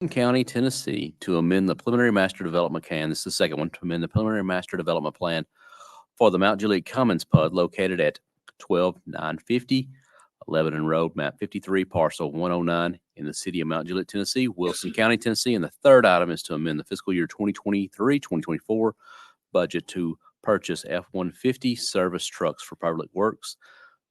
County, Tennessee, to amend the preliminary master development plan. This is the second one, to amend the preliminary master development plan for the Mount Juliet Commons PUD located at 12950 Lebanon Road, map 53, parcel 109 in the city of Mount Juliet, Tennessee, Wilson County, Tennessee. And the third item is to amend the fiscal year 2023-2024 budget to purchase F-150 service trucks for public works.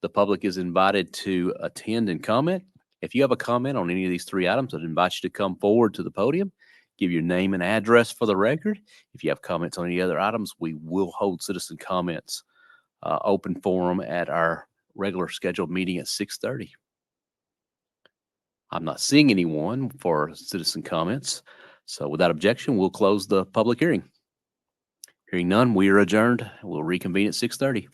The public is invited to attend and comment. If you have a comment on any of these three items, I'd invite you to come forward to the podium, give your name and address for the record. If you have comments on any other items, we will hold citizen comments open forum at our regular scheduled meeting at 6:30. I'm not seeing anyone for citizen comments. So without objection, we'll close the public hearing. Hearing none, we are adjourned. We'll reconvene at 6:30.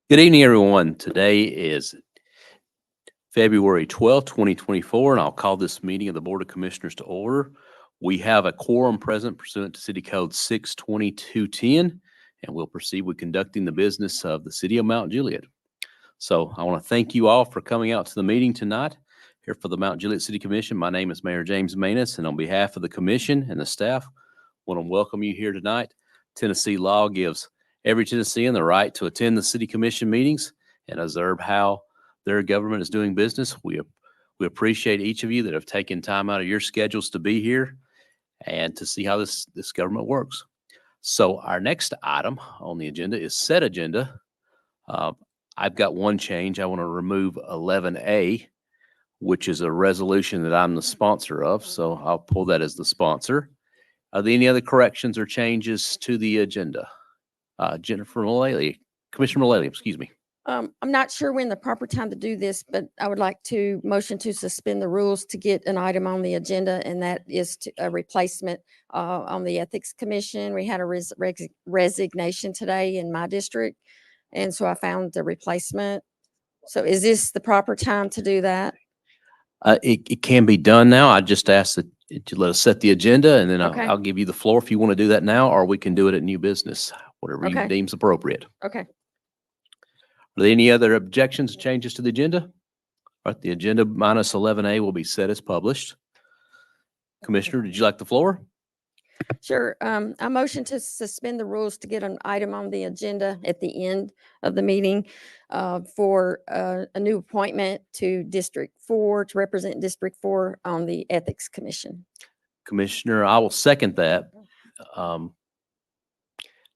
Good evening, everyone. Today is February 12th, 2024, and I'll call this meeting of the Board of Commissioners to order. We have a quorum present pursuant to City Code 62210, and we'll proceed with conducting the business of the City of Mount Juliet. So I want to thank you all for coming out to the meeting tonight. Here for the Mount Juliet City Commission, my name is Mayor James Maness, and on behalf of the commission and the staff, I want to welcome you here tonight. Tennessee law gives every Tennessean the right to attend the city commission meetings and observe how their government is doing business. We appreciate each of you that have taken time out of your schedules to be here and to see how this government works. So our next item on the agenda is set agenda. I've got one change. I want to remove 11A, which is a resolution that I'm the sponsor of. So I'll pull that as the sponsor. Are there any other corrections or changes to the agenda? Jennifer Mullally, Commissioner Mullally, excuse me. I'm not sure when the proper time to do this, but I would like to motion to suspend the rules to get an item on the agenda, and that is a replacement on the Ethics Commission. We had a resignation today in my district, and so I found the replacement. So is this the proper time to do that? It can be done now. I just ask that you let us set the agenda, and then Okay. I'll give you the floor if you want to do that now, or we can do it at new business, whatever you Okay. deems appropriate. Okay. Are there any other objections, changes to the agenda? All right, the agenda minus 11A will be set as published. Commissioner, did you like the floor? Sure. I motion to suspend the rules to get an item on the agenda at the end of the meeting for a new appointment to District 4 to represent District 4 on the Ethics Commission. Commissioner, I will second that.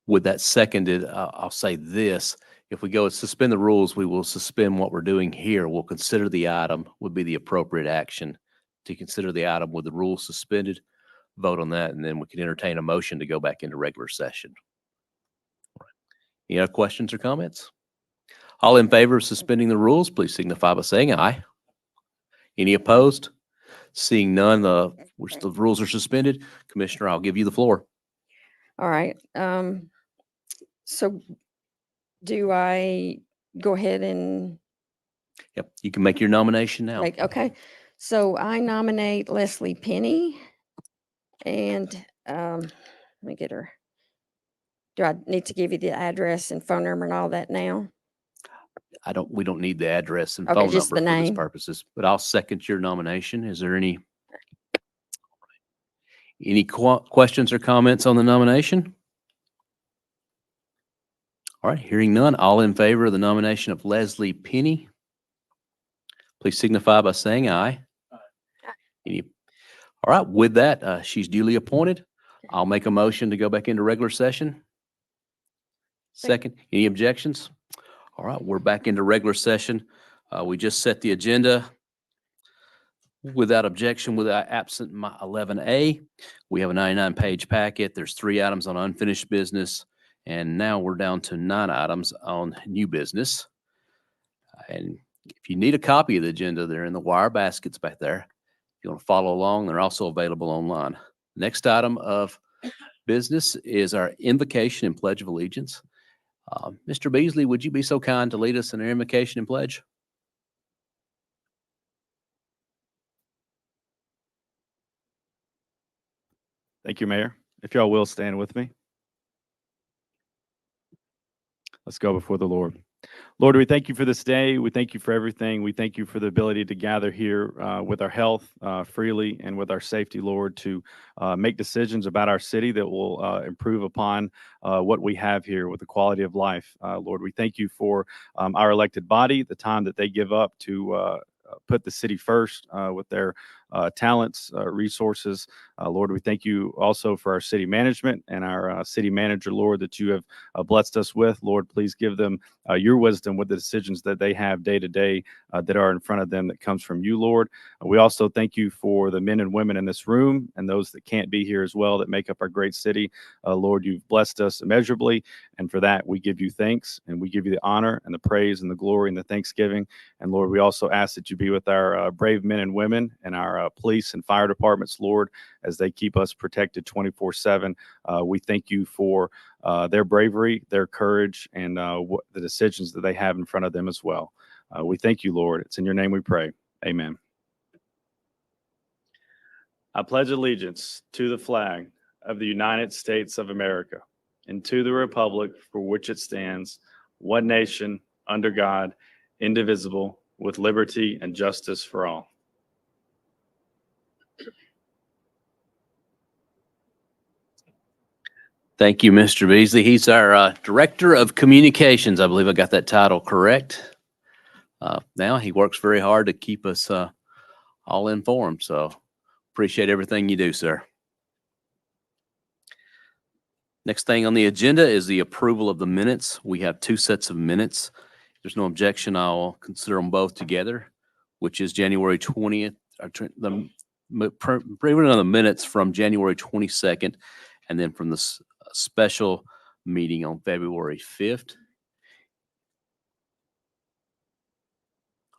With that seconded, I'll say this. If we go and suspend the rules, we will suspend what we're doing here. We'll consider the item would be the appropriate action to consider the item with the rules suspended, vote on that, and then we can entertain a motion to go back into regular session. All right. Any other questions or comments? All in favor of suspending the rules, please signify by saying aye. Any opposed? Seeing none, the rules are suspended. Commissioner, I'll give you the floor. All right. So do I go ahead and Yep, you can make your nomination now. okay. So I nominate Leslie Penny, and let me get her. Do I need to give you the address and phone number and all that now? We don't need the address and Okay, phone just number the for this name. purposes, but I'll second your nomination. Is there any questions or comments on the nomination? All right, hearing none, all in favor of the nomination of Leslie Penny, please signify by saying aye. Aye. All right, with that, she's duly appointed. I'll make a motion to go back into regular session. Second, any objections? All right, we're back into regular session. We just set the agenda without objection, without absent 11A. We have a 99-page packet. There's 3 items on unfinished business, and now we're down to 9 items on new business. And if you need a copy of the agenda, they're in the wire baskets back there. If you want to follow along, they're also available online. Next item of business is our invocation and pledge of allegiance. Mr. Beasley, would you be so kind to lead us in our invocation and pledge? Thank you, Mayor. If y'all will stand with me. Let's go before the Lord. Lord, we thank you for this day. We thank you for everything. We thank you for the ability to gather here with our health freely and with our safety, Lord, to make decisions about our city that will improve upon what we have here with the quality of life. Lord, we thank you for our elected body, the time that they give up to put the city first with their talents, resources. Lord, we thank you also for our city management and our city manager, Lord, that you have blessed us with. Lord, please give them your wisdom with the decisions that they have day to day that are in front of them that comes from you, Lord. We also thank you for the men and women in this room and those that can't be here as well that make up our great city. Lord, you've blessed us immeasurably, and for that we give you thanks, and we give you the honor and the praise and the glory and the thanksgiving. And Lord, we also ask that you be with our brave men and women and our our police and fire departments, Lord, as they keep us protected 24/7. We thank you for their bravery, their courage, and the decisions that they have in front of them as well. We thank you, Lord. It's in your name we pray. Amen. I pledge allegiance to the flag of the United States of America and to the republic for which it stands, one nation, under God, indivisible, with liberty and justice for all. Thank you, Mr. Beasley. He's our Director of Communications. I believe I got that title correct. Now he works very hard to keep us all informed. So appreciate everything you do, sir. Next thing on the agenda is the approval of the minutes. We have two sets of minutes. If there's no objection, I'll consider them both together, which is January 20th, the approval of the minutes from January 22nd, and then from the special meeting on February 5th.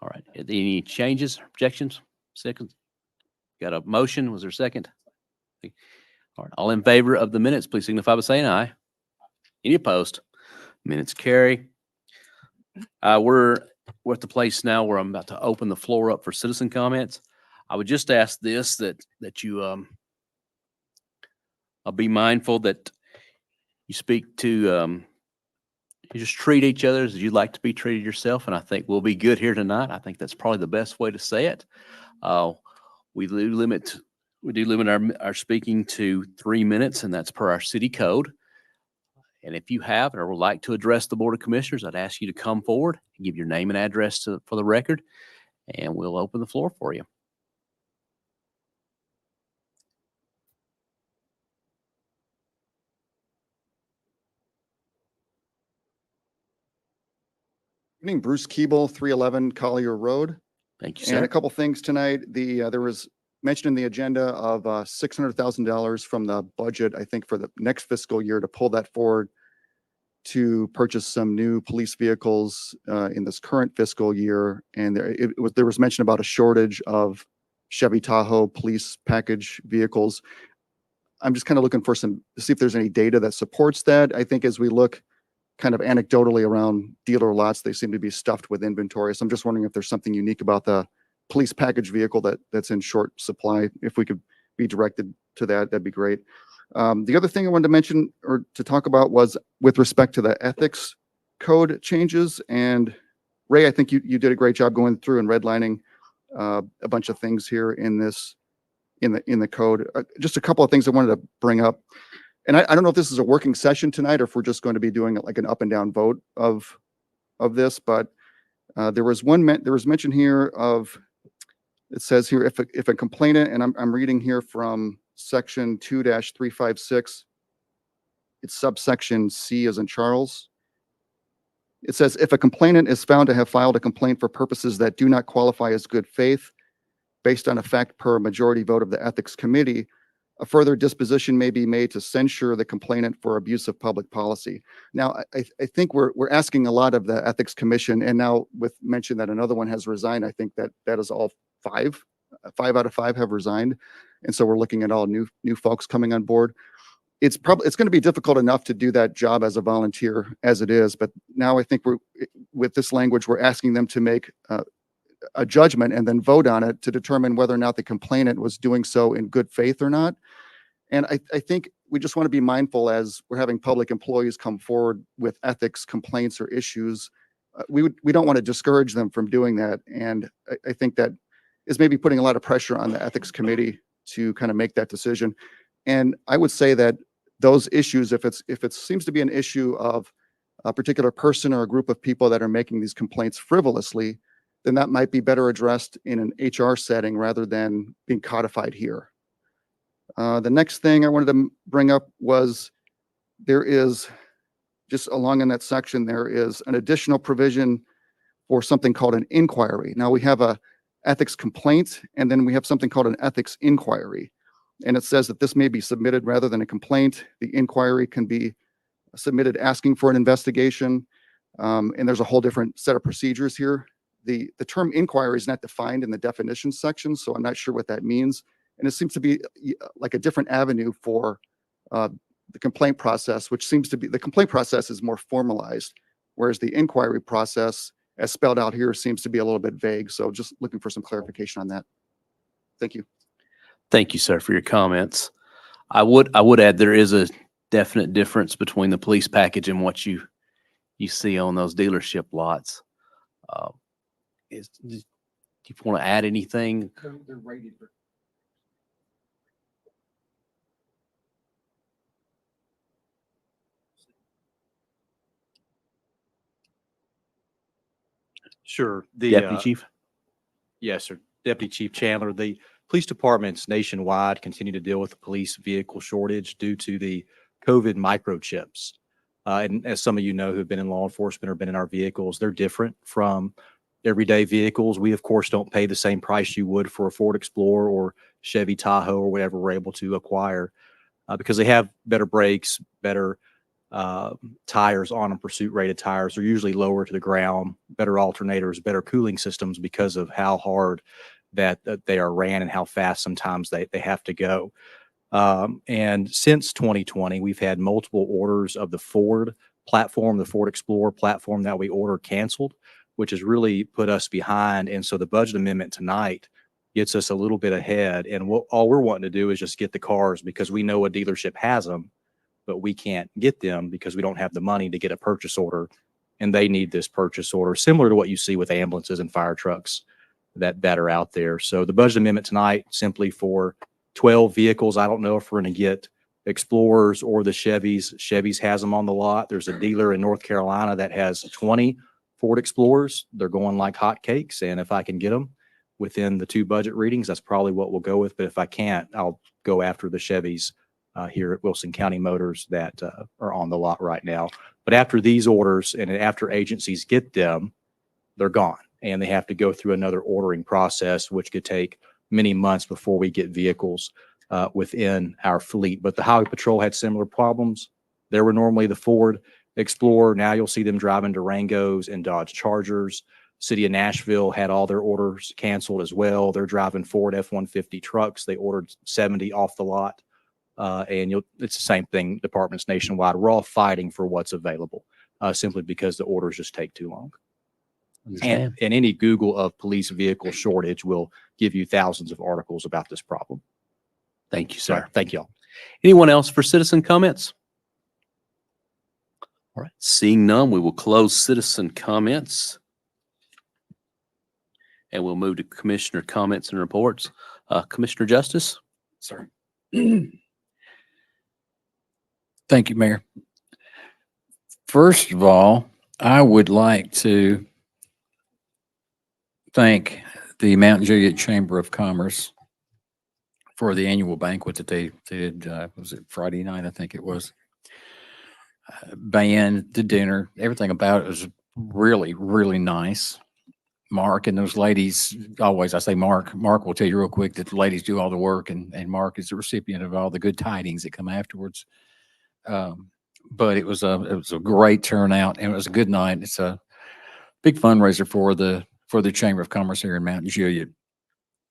All right. Any changes, objections? Second? Got a motion? Was there a second? All right. All in favor of the minutes, please signify by saying aye. Any opposed? Minutes carry. We're at the place now where I'm about to open the floor up for citizen comments. I would just ask this, that you I'll be mindful that you speak to you just treat each other as you'd like to be treated yourself, and I think we'll be good here tonight. I think that's probably the best way to say it. We do limit our speaking to 3 minutes, and that's per our city code. And if you have or would like to address the Board of Commissioners, I'd ask you to come forward and give your name and address for the record, and we'll open the floor for you. Evening, Bruce Keeble, 311 Collier Road. Thank you, And sir. a couple things tonight. There was mention in the agenda of $600,000 from the budget, I think, for the next fiscal year to pull that forward to purchase some new police vehicles in this current fiscal year. And there was mention about a shortage of Chevy Tahoe police package vehicles. I'm just kind of looking for to see if there's any data that supports that. I think as we look kind of anecdotally around dealer lots, they seem to be stuffed with inventory. So I'm just wondering if there's something unique about the police package vehicle that's in short supply. If we could be directed to that, that'd be great. The other thing I wanted to mention or to talk about was with respect to the ethics code changes. And Ray, I think you did a great job going through and redlining a bunch of things here in the code. Just a couple of things I wanted to bring up. And I don't know if this is a working session tonight or if we're just going to be doing like an up and down vote of this, but there was mention here of, it says here, if a complainant, and I'm reading here from section 2-356, it's subsection C as in Charles. It says, if a complainant is found to have filed a complaint for purposes that do not qualify as good faith, based on a fact per majority vote of the ethics committee, a further disposition may be made to censure the complainant for abuse of public policy. Now, I think we're asking a lot of the ethics commission, and now with mention that another one has resigned, I think that is all five out of five have resigned. And so we're looking at all new folks coming on board. It's going to be difficult enough to do that job as a volunteer as it is. But now I think with this language, we're asking them to make a judgment and then vote on it to determine whether or not the complainant was doing so in good faith or not. And I think we just want to be mindful as we're having public employees come forward with ethics complaints or issues. We don't want to discourage them from doing that. And I think that is maybe putting a lot of pressure on the ethics committee to kind of make that decision. And I would say that those issues, if it seems to be an issue of a particular person or a group of people that are making these complaints frivolously, then that might be better addressed in an HR setting rather than being codified here. The next thing I wanted to bring up was there is, just along in that section, there is an additional provision for something called an inquiry. Now we have a ethics complaint, and then we have something called an ethics inquiry. And it says that this may be submitted rather than a complaint. The inquiry can be submitted asking for an investigation. And there's a whole different set of procedures here. the term inquiry is not defined in the definition section, so I'm not sure what that means. And it seems to be like a different avenue for the complaint process, which seems to be, the complaint process is more formalized, whereas the inquiry process, as spelled out here, seems to be a little bit vague. So just looking for some clarification on that. Thank you. Thank you, sir, for your comments. I would add there is a definite difference between the police package and what you see on those dealership lots. Do you want to add anything? They're rated for. Sure. The Deputy Chief? Yes, sir. Deputy Chief Chandler, the police departments nationwide continue to deal with the police vehicle shortage due to the COVID microchips. And as some of you know who've been in law enforcement or been in our vehicles, they're different from everyday vehicles. We, of course, don't pay the same price you would for a Ford Explorer or Chevy Tahoe or whatever we're able to acquire because they have better brakes, better tires on them, pursuit rated tires. They're usually lower to the ground, better alternators, better cooling systems because of how hard that they are ran and how fast sometimes they have to go. And since 2020, we've had multiple orders of the Ford platform, the Ford Explorer platform that we ordered canceled, which has really put us behind. And so the budget amendment tonight gets us a little bit ahead. And all we're wanting to do is just get the cars because we know a dealership has them, but we can't get them because we don't have the money to get a purchase order. And they need this purchase order, similar to what you see with ambulances and fire trucks that are out there. So the budget amendment tonight, simply for 12 vehicles. I don't know if we're going to get Explorers or the Chevys. Chevys has them on the lot. There's a dealer in North Carolina that has 20 Ford Explorers. They're going like hotcakes. And if I can get them within the 2 budget readings, that's probably what we'll go with. But if I can't, I'll go after the Chevys here at Wilson County Motors that are on the lot right now. But after these orders and after agencies get them, they're gone. And they have to go through another ordering process, which could take many months before we get vehicles within our fleet. But the Highway Patrol had similar problems. There were normally the Ford Explorer. Now you'll see them driving Durangos and Dodge Chargers. City of Nashville had all their orders canceled as well. They're driving Ford F-150 trucks. They ordered 70 off the lot. And it's the same thing, departments nationwide. We're all fighting for what's available simply because the orders just take too long. And any Google of police vehicle shortage will give you thousands of articles about this problem. Thank you, sir. Thank you all. Anyone else for citizen comments? All right, seeing none, we will close citizen comments. And we'll move to commissioner comments and reports. Commissioner Justice? Sir. Thank you, Mayor. First of all, I would like to thank the Mount Juliet Chamber of Commerce for the annual banquet that they did. Was it Friday night? I think it was. Band, the dinner, everything about it was really, really nice. Mark and those ladies, always I say Mark will tell you real quick that the ladies do all the work and Mark is the recipient of all the good tidings that come afterwards. But it was a great turnout and it was a good night. It's a big fundraiser for the Chamber of Commerce here in Mount Juliet.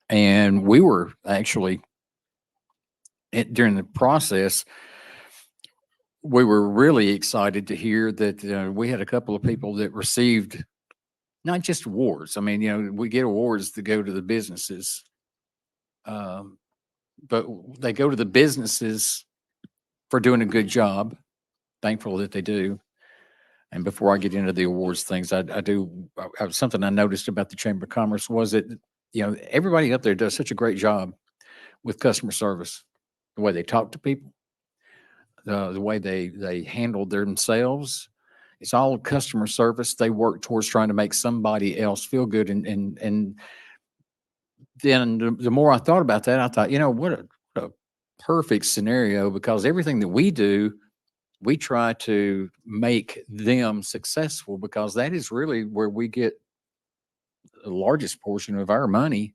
And we were actually during the process, we were really excited to hear that we had a couple of people that received not just awards. I mean, we get awards to go to the businesses, but they go to the businesses for doing a good job. Thankful that they do. And before I get into the awards things, something I noticed about the Chamber of Commerce was that, everybody up there does such a great job with customer service, the way they talk to people, the way they handle themselves. It's all customer service. They work towards trying to make somebody else feel good. And then the more I thought about that, I thought, what a perfect scenario, because everything that we do, we try to make them successful, because that is really where we get the largest portion of our money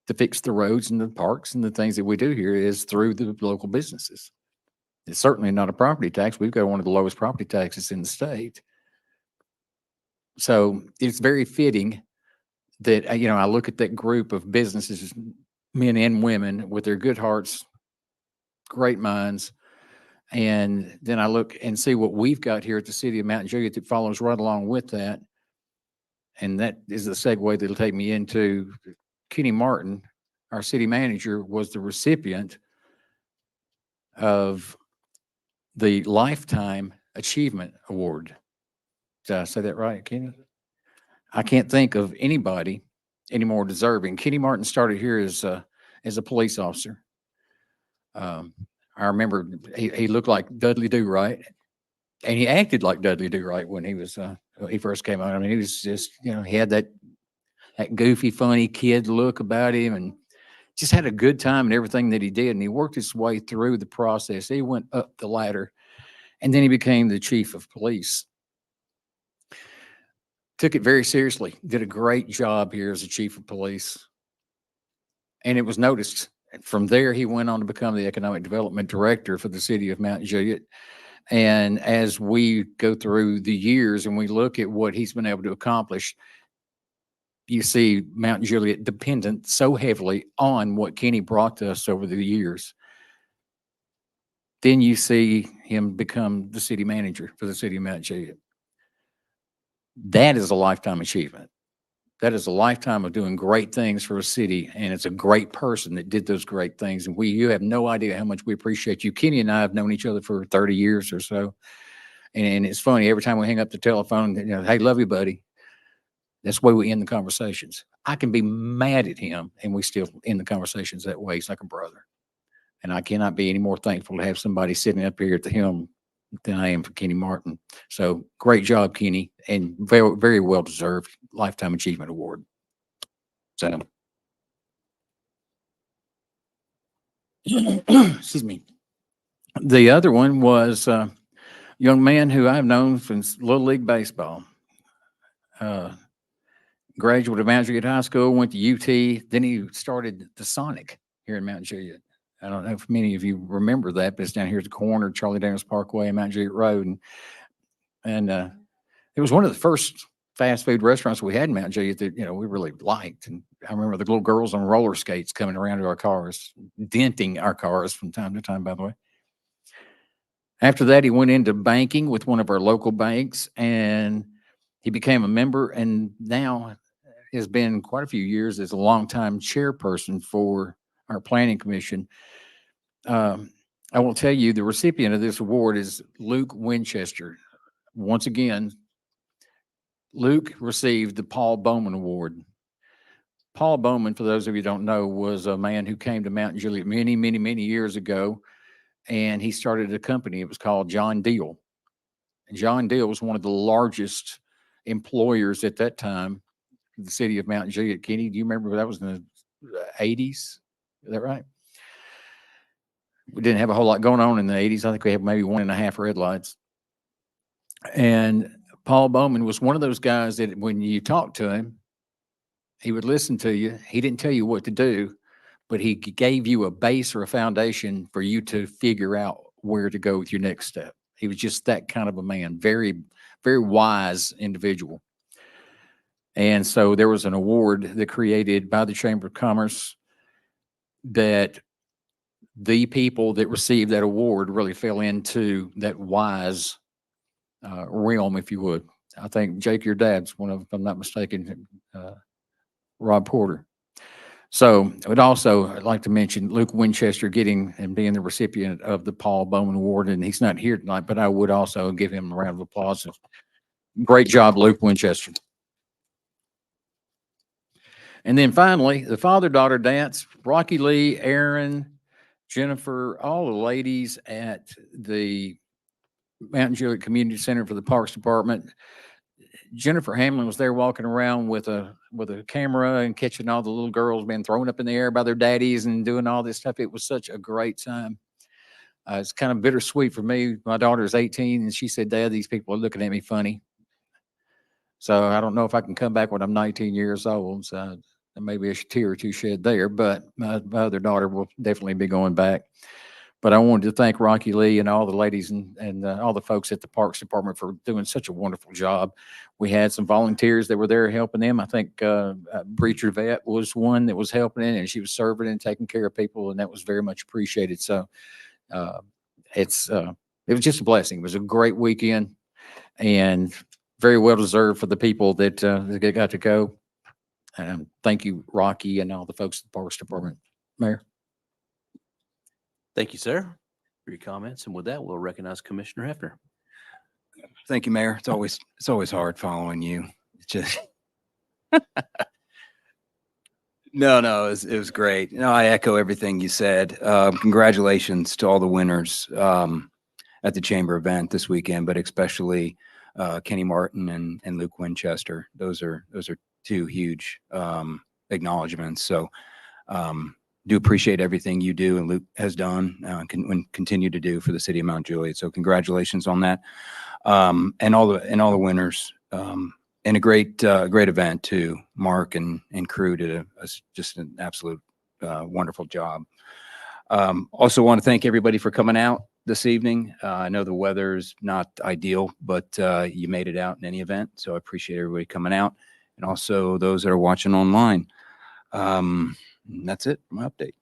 to fix the roads and the parks and the things that we do here is through the local businesses. It's certainly not a property tax. We've got one of the lowest property taxes in the state. So it's very fitting that, you know, I look at that group of businesses, men and women with their good hearts, great minds. And then I look and see what we've got here at the city of Mount Juliet that follows right along with that. And that is the segue that'll take me into Kenny Martin, our city manager, was the recipient of the Lifetime Achievement Award. Did I say that right, Kenny? I can't think of anybody any more deserving. Kenny Martin started here as a police officer. I remember he looked like Dudley Do-Right, and he acted like Dudley Do-Right when he first came out. I mean, he was just, you know, he had that goofy, funny kid look about him, and just had a good time in everything that he did. And he worked his way through the process. He went up the ladder, and then he became the chief of police. Took it very seriously. Did a great job here as a chief of police, and it was noticed. From there, he went on to become the economic development director for the city of Mount Juliet. And as we go through the years and we look at what he's been able to accomplish, you see Mount Juliet dependent so heavily on what Kenny brought to us over the years. Then you see him become the city manager for the city of Mount Juliet. That is a lifetime achievement. That is a lifetime of doing great things for a city, and it's a great person that did those great things. And you have no idea how much we appreciate you. Kenny and I have known each other for 30 years or so. And it's funny, every time we hang up the telephone, you know, hey, love you, buddy. That's the way we end the conversations. I can be mad at him, and we still end the conversations that way. He's like a brother. And I cannot be any more thankful to have somebody sitting up here at the helm than I am for Kenny Martin. So great job, Kenny, and very, very well deserved Lifetime Achievement Award. So, excuse me. The other one was a young man who I've known since Little League Baseball. Graduate of Mount Juliet High School, went to UT, then he started the Sonic here in Mount Juliet. I don't know if many of you remember that, but it's down here at the corner of Charlie Daniels Parkway and Mount Juliet Road. And it was one of the first fast food restaurants we had in Mount Juliet that, you know, we really liked. And I remember the little girls on roller skates coming around to our cars, denting our cars from time to time, by the way. After that, he went into banking with one of our local banks, and he became a member, and now has been quite a few years as a longtime chairperson for our planning commission. I will tell you, the recipient of this award is Luke Winchester. Once again, Luke received the Paul Bowman Award. Paul Bowman, for those of you who don't know, was a man who came to Mount Juliet many, many, many years ago, and he started a company. It was called John Deal. And John Deal was one of the largest employers at that time in the city of Mount Juliet. Kenny, do you remember that was in the 80s? Is that right? We didn't have a whole lot going on in the 80s. I think we had maybe 1.5 red lights. And Paul Bowman was one of those guys that when you talked to him, he would listen to you. He didn't tell you what to do, but he gave you a base or a foundation for you to figure out where to go with your next step. He was just that kind of a man, very, very wise individual. And so there was an award that created by the Chamber of Commerce that the people that received that award really fell into that wise realm, if you would. I think, Jake, your dad's one of, if I'm not mistaken, Rob Porter. So I'd like to mention Luke Winchester getting and being the recipient of the Paul Bowman Award, and he's not here tonight, but I would also give him a round of applause. Great job, Luke Winchester. And then finally, the father-daughter dance, Rocky Lee, Aaron, Jennifer, all the ladies at the Mountain Juliet Community Center for the Parks Department. Jennifer Hamlin was there walking around with a camera and catching all the little girls being thrown up in the air by their daddies and doing all this stuff. It was such a great time. It's kind of bittersweet for me. My daughter is 18, and she said, "Dad, these people are looking at me funny." So I don't know if I can come back when I'm 19 years old. So maybe a tear or two shed there, but my other daughter will definitely be going back. But I wanted to thank Rocky Lee and all the ladies and all the folks at the Parks Department for doing such a wonderful job. We had some volunteers that were there helping them. I think Breacher Vet was one that was helping in, and she was serving and taking care of people, and that was very much appreciated. So it was just a blessing. It was a great weekend and very well deserved for the people that got to go. Thank you, Rocky, and all the folks at the Parks Department. Mayor. Thank you, sir, for your comments. And with that, we'll recognize Commissioner Hefner. Thank you, Mayor. It's always hard following you. It's just no, it was great. No, I echo everything you said. Congratulations to all the winners at the Chamber event this weekend, but especially Kenny Martin and Luke Winchester. Those are two huge acknowledgments. So do appreciate everything you do and Luke has done and continue to do for the city of Mount Juliet. So congratulations on that. And all the winners, and a great event too. Mark and crew did just an absolute wonderful job. Also want to thank everybody for coming out this evening. I know the weather's not ideal, but you made it out in any event. So I appreciate everybody coming out, and also those that are watching online. That's it for my update.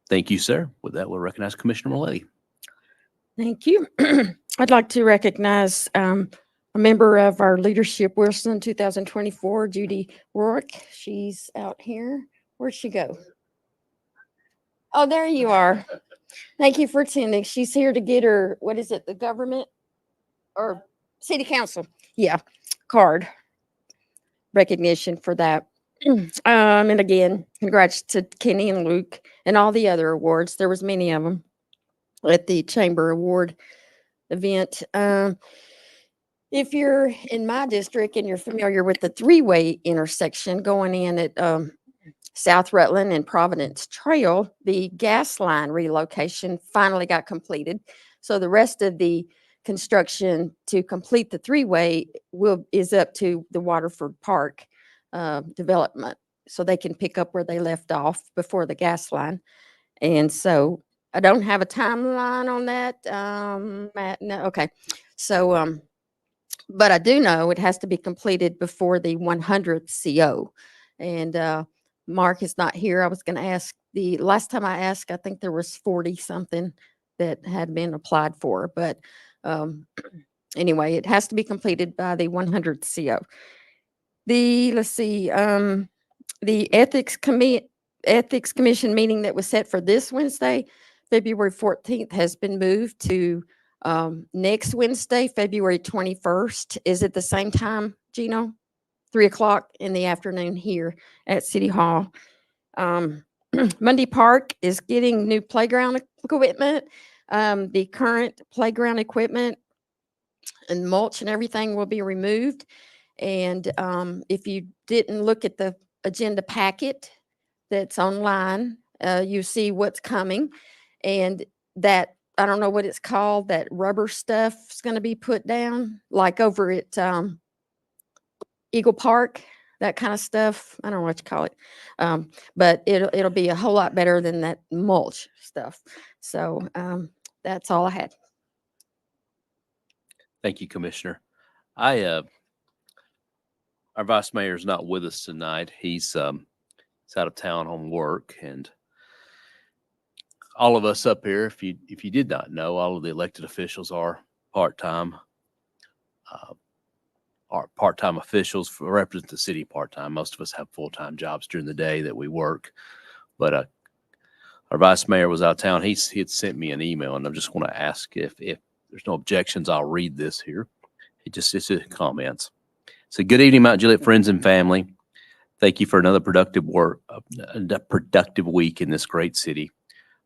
Thank you, sir. With that, we'll recognize Commissioner Milady. Thank you. I'd like to recognize a member of our Leadership Wilson 2024, Judy Rourke. She's out here. Where'd she go? Oh, there you are. Thank you for attending. She's here to get her, what is it, the government or city council? Yeah, card recognition for that. And again, congrats to Kenny and Luke and all the other awards. There was many of them at the Chamber Award event. If you're in my district and you're familiar with the three-way intersection going in at South Rutland and Providence Trail, the gas line relocation finally got completed. So the rest of the construction to complete the three-way is up to the Waterford Park development, so they can pick up where they left off before the gas line. And so I don't have a timeline on that, Matt. No, okay. So, but I do know it has to be completed before the 100th CO. And Mark is not here. I was going to ask, the last time I asked, I think there was 40 something that had been applied for. But anyway, it has to be completed by the 100th CO. Let's see, the Ethics Commission meeting that was set for this Wednesday, February 14th, has been moved to next Wednesday, February 21st. Is it the same time, Gino? 3:00 in the afternoon here at City Hall. Mundy Park is getting new playground equipment. The current playground equipment and mulch and everything will be removed. And if you didn't look at the agenda packet that's online, you see what's coming. And that, I don't know what it's called, that rubber stuff is going to be put down, like over at Eagle Park, that kind of stuff. I don't know what you call it. But it'll be a whole lot better than that mulch stuff. So that's all I had. Thank you, Commissioner. Our vice mayor is not with us tonight. He's out of town on work, and all of us up here, if you did not know, all of the elected officials are part-time. Are part-time officials represent the city part-time. Most of us have full-time jobs during the day that we work, but our vice mayor was out of town. He had sent me an email, and I just want to ask if there's no objections, I'll read this here. It's his comments. So, good evening, Mount Juliet friends and family. Thank you for another productive week in this great city.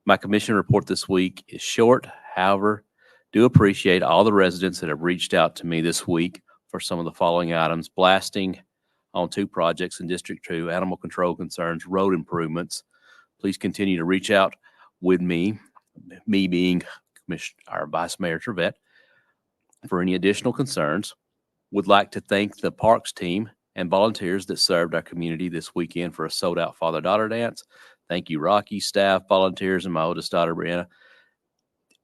My commission report this week is short. However, do appreciate all the residents that have reached out to me this week for some of the following items: blasting on 2 projects in District 2, animal control concerns, road improvements. Please continue to reach out with me being our Vice Mayor Trevette, for any additional concerns. Would like to thank the Parks team and volunteers that served our community this weekend for a sold-out father-daughter dance. Thank you, Rocky, staff, volunteers, and my oldest daughter, Brianna,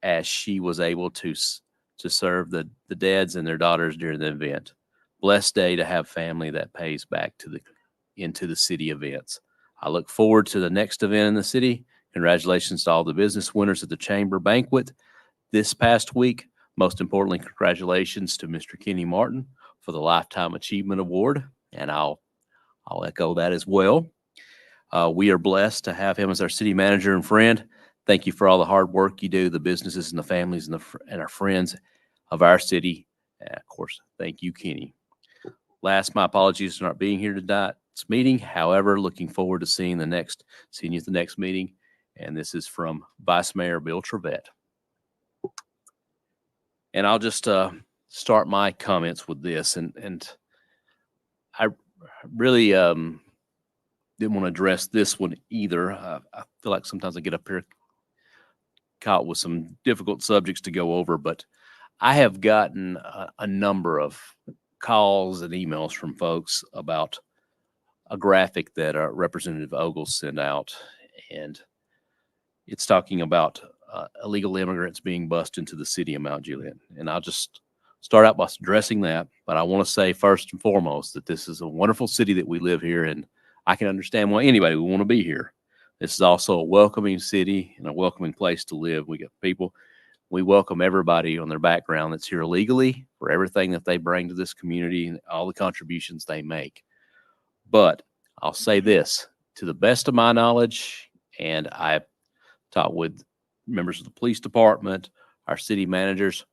as she was able to serve the dads and their daughters during the event. Blessed day to have family that pays back into the city events. I look forward to the next event in the city. Congratulations to all the business winners at the Chamber Banquet this past week. Most importantly, congratulations to Mr. Kenny Martin for the Lifetime Achievement Award, and I'll echo that as well. We are blessed to have him as our city manager and friend. Thank you for all the hard work you do, the businesses and the families and our friends of our city. And of course, thank you, Kenny. Last, my apologies for not being here tonight's meeting. However, looking forward to seeing you at the next meeting. And this is from Vice Mayor Bill Trevette. And I'll just start my comments with this. And I really didn't want to address this one either. I feel like sometimes I get up here caught with some difficult subjects to go over, but I have gotten a number of calls and emails from folks about a graphic that Representative Ogles sent out, and it's talking about illegal immigrants being bussed into the city of Mount Juliet. And I'll just start out by addressing that, but I want to say first and foremost that this is a wonderful city that we live here, and I can understand why anybody would want to be here. This is also a welcoming city and a welcoming place to live. We got people, we welcome everybody on their background that's here legally for everything that they bring to this community and all the contributions they make. But I'll say this, to the best of my knowledge, and I've talked with members of the police department, our city managers,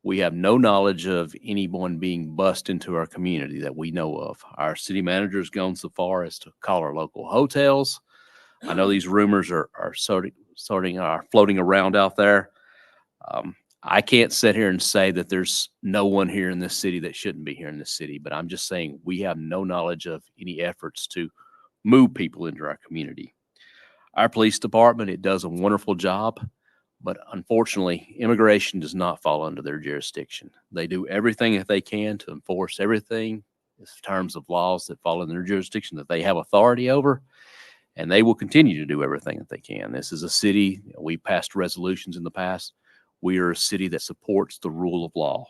we have no knowledge of anyone being bussed into our community that we know of. Our city manager has gone so far as to call our local hotels. I know these rumors are floating around out there. I can't sit here and say that there's no one here in this city that shouldn't be here in this city, but I'm just saying we have no knowledge of any efforts to move people into our community. Our police department, it does a wonderful job, but unfortunately, immigration does not fall under their jurisdiction. They do everything that they can to enforce everything in terms of laws that fall in their jurisdiction that they have authority over, and they will continue to do everything that they can. This is a city, we passed resolutions in the past. We are a city that supports the rule of law.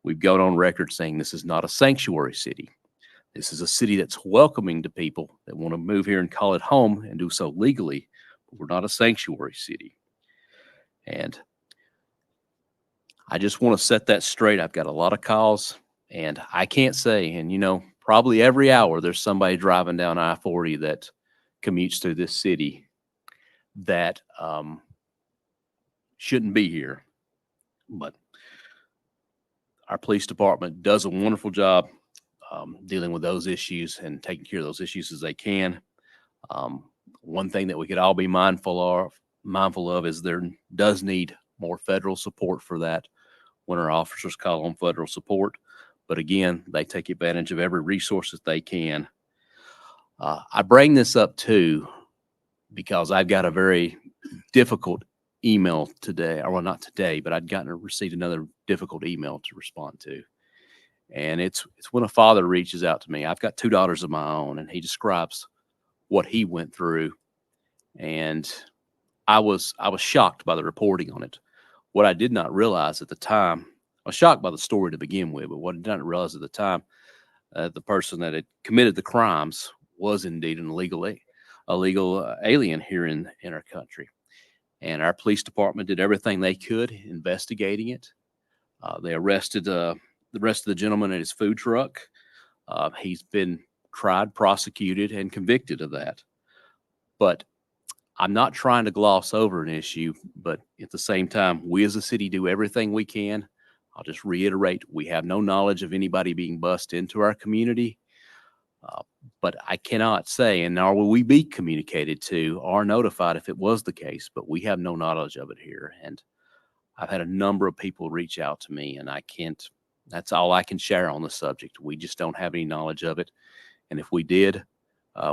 We've gone on record saying this is not a sanctuary city. This is a city that's welcoming to people that want to move here and call it home and do so legally, but we're not a sanctuary city. And I just want to set that straight. I've got a lot of calls, and I can't say, and probably every hour there's somebody driving down I-40 that commutes through this city that shouldn't be here. But our police department does a wonderful job dealing with those issues and taking care of those issues as they can. One thing that we could all be mindful of is there does need more federal support for that when our officers call on federal support. But again, they take advantage of every resource that they can. I bring this up too because I've got a very difficult email today, or well, not today, but I'd received another difficult email to respond to. And it's when a father reaches out to me. I've got 2 daughters of my own, and he describes what he went through. And I was shocked by the reporting on it. What I did not realize at the time, I was shocked by the story to begin with, but what I did not realize at the time, the person that had committed the crimes was indeed an illegal alien here in our country. And our police department did everything they could investigating it. They arrested the rest of the gentleman at his food truck. He's been tried, prosecuted, and convicted of that. But I'm not trying to gloss over an issue, but at the same time, we as a city do everything we can. I'll just reiterate, we have no knowledge of anybody being bussed into our community. But I cannot say, and nor will we be communicated to or notified if it was the case, but we have no knowledge of it here. And I've had a number of people reach out to me, and that's all I can share on the subject. We just don't have any knowledge of it. And if we did,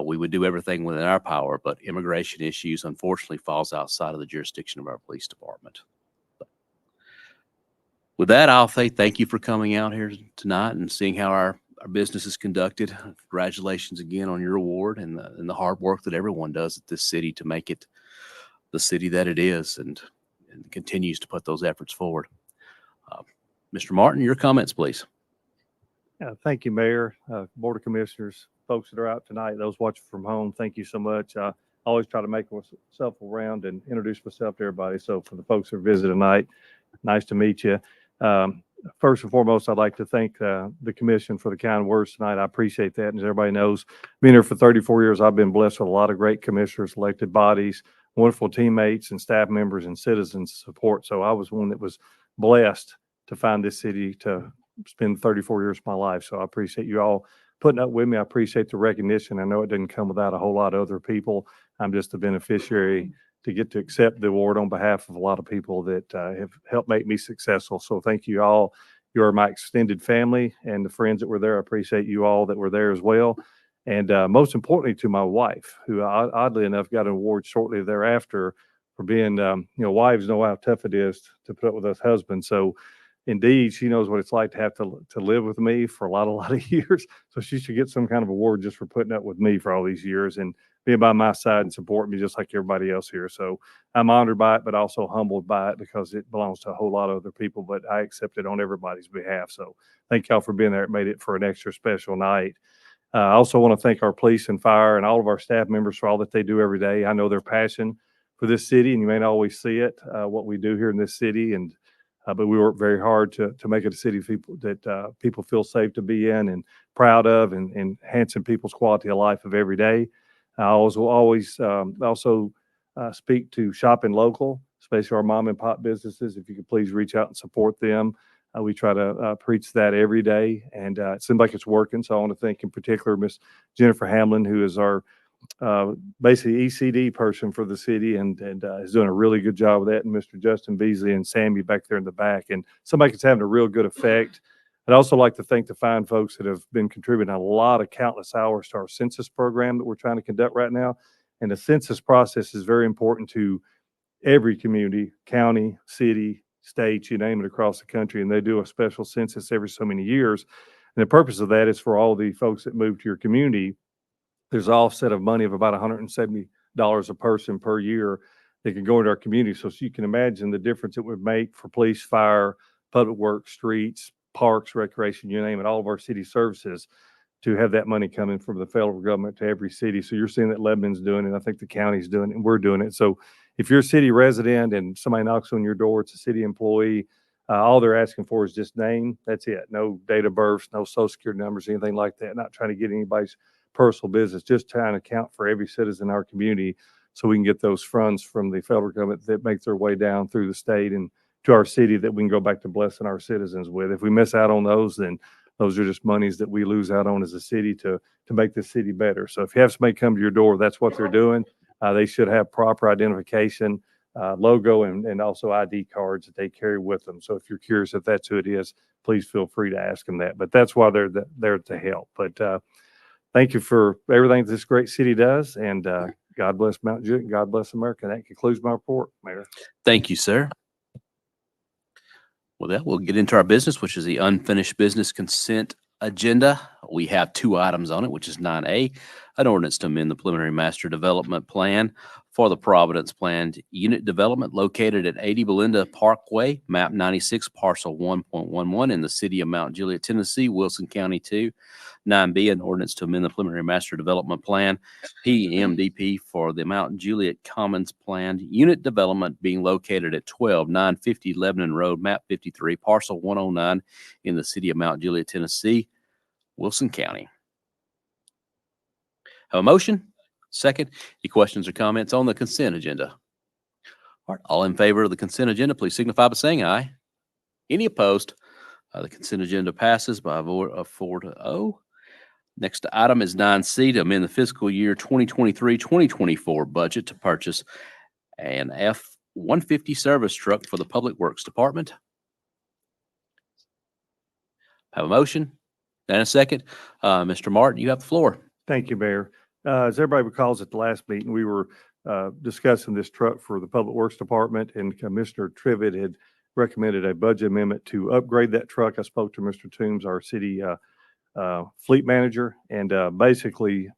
we would do everything within our power, but immigration issues unfortunately falls outside of the jurisdiction of our police department. But with that, I'll say thank you for coming out here tonight and seeing how our our business is conducted. Congratulations again on your award and the hard work that everyone does at this city to make it the city that it is and continues to put those efforts forward. Mr. Martin, your comments, please. Thank you, Mayor, Board of Commissioners, folks that are out tonight, those watching from home, thank you so much. I always try to make myself around and introduce myself to everybody. So for the folks that are visiting tonight, nice to meet you. First and foremost, I'd like to thank the commission for the kind words tonight. I appreciate that. And as everybody knows, being here for 34 years, I've been blessed with a lot of great commissioners, elected bodies, wonderful teammates and staff members and citizens support. So I was one that was blessed to find this city to spend 34 years of my life. So I appreciate you all putting up with me. I appreciate the recognition. I know it didn't come without a whole lot of other people. I'm just a beneficiary to get to accept the award on behalf of a lot of people that have helped make me successful. So thank you all. You are my extended family and the friends that were there. I appreciate you all that were there as well. And most importantly to my wife, who oddly enough got an award shortly thereafter for being, wives know how tough it is to put up with us husbands. So indeed, she knows what it's like to have to live with me for a lot of years. So she should get some kind of award just for putting up with me for all these years and being by my side and supporting me just like everybody else here. So I'm honored by it, but also humbled by it because it belongs to a whole lot of other people, but I accept it on everybody's behalf. So thank y'all for being there. It made it for an extra special night. I also want to thank our police and fire and all of our staff members for all that they do every day. I know their passion for this city, and you may not always see it, what we do here in this city. And but we work very hard to make it a city that people feel safe to be in and proud of, and enhancing people's quality of life of every day. I always also speak to shopping local, especially our mom and pop businesses. If you could please reach out and support them. We try to preach that every day, and it seems like it's working. So I want to thank in particular Miss Jennifer Hamlin, who is our basically ECD person for the city and is doing a really good job with that. And Mr. Justin Beasley and Sammy back there in the back, and somebody that's having a real good effect. I'd also like to thank the fine folks that have been contributing a lot of countless hours to our census program that we're trying to conduct right now. And the census process is very important to every community, county, city, state, you name it, across the country. And they do a special census every so many years. And the purpose of that is for all the folks that move to your community. There's an offset of money of about $170 a person per year that can go into our community. So you can imagine the difference it would make for police, fire, public works, streets, parks, recreation, you name it, all of our city services, to have that money coming from the federal government to every city. So you're seeing that Lebanon's doing it. I think the county's doing it, and we're doing it. So if you're a city resident and somebody knocks on your door, it's a city employee, all they're asking for is just name. That's it. No date of birth, no social security numbers, anything like that. Not trying to get anybody's personal business, just trying to account for every citizen in our community so we can get those funds from the federal government that make their way down through the state and to our city that we can go back to blessing our citizens with. If we miss out on those, then those are just monies that we lose out on as a city to make the city better. So if you have somebody come to your door, that's what they're doing. They should have proper identification, logo, and also ID cards that they carry with them. So if you're curious if that's who it is, please feel free to ask them that. But that's why they're there to help. But thank you for everything this great city does. And God bless Mount Juliet. God bless America. That concludes my report, Mayor. Thank you, sir. Well, that we'll get into our business, which is the unfinished business consent agenda. We have two items on it, which is 9A, an ordinance to amend the preliminary master development plan for the Providence planned unit development located at 80 Belinda Parkway, map 96, parcel 1.11 in the city of Mount Juliet, Tennessee, Wilson County 2. 9B, an ordinance to amend the preliminary master development plan, PMDP, for the Mount Juliet Commons planned unit development being located at 12950 Lebanon Road, map 53, parcel 109 in the city of Mount Juliet, Tennessee, Wilson County. Have a motion? Second. Any questions or comments on the consent agenda? All right, all in favor of the consent agenda, please signify by saying aye. Any opposed? The consent agenda passes by a vote of 4-0. Next item is 9C, to amend the fiscal year 2023-2024 budget to purchase an F-150 service truck for the Public Works Department. Have a motion and a second. Mr. Martin, you have the floor. Thank you, Mayor. As everybody recalls, at the last meeting, we were discussing this truck for the Public Works Department, and Commissioner Trivett had recommended a budget amendment to upgrade that truck. I spoke to Mr. Toombs, our city fleet manager and basically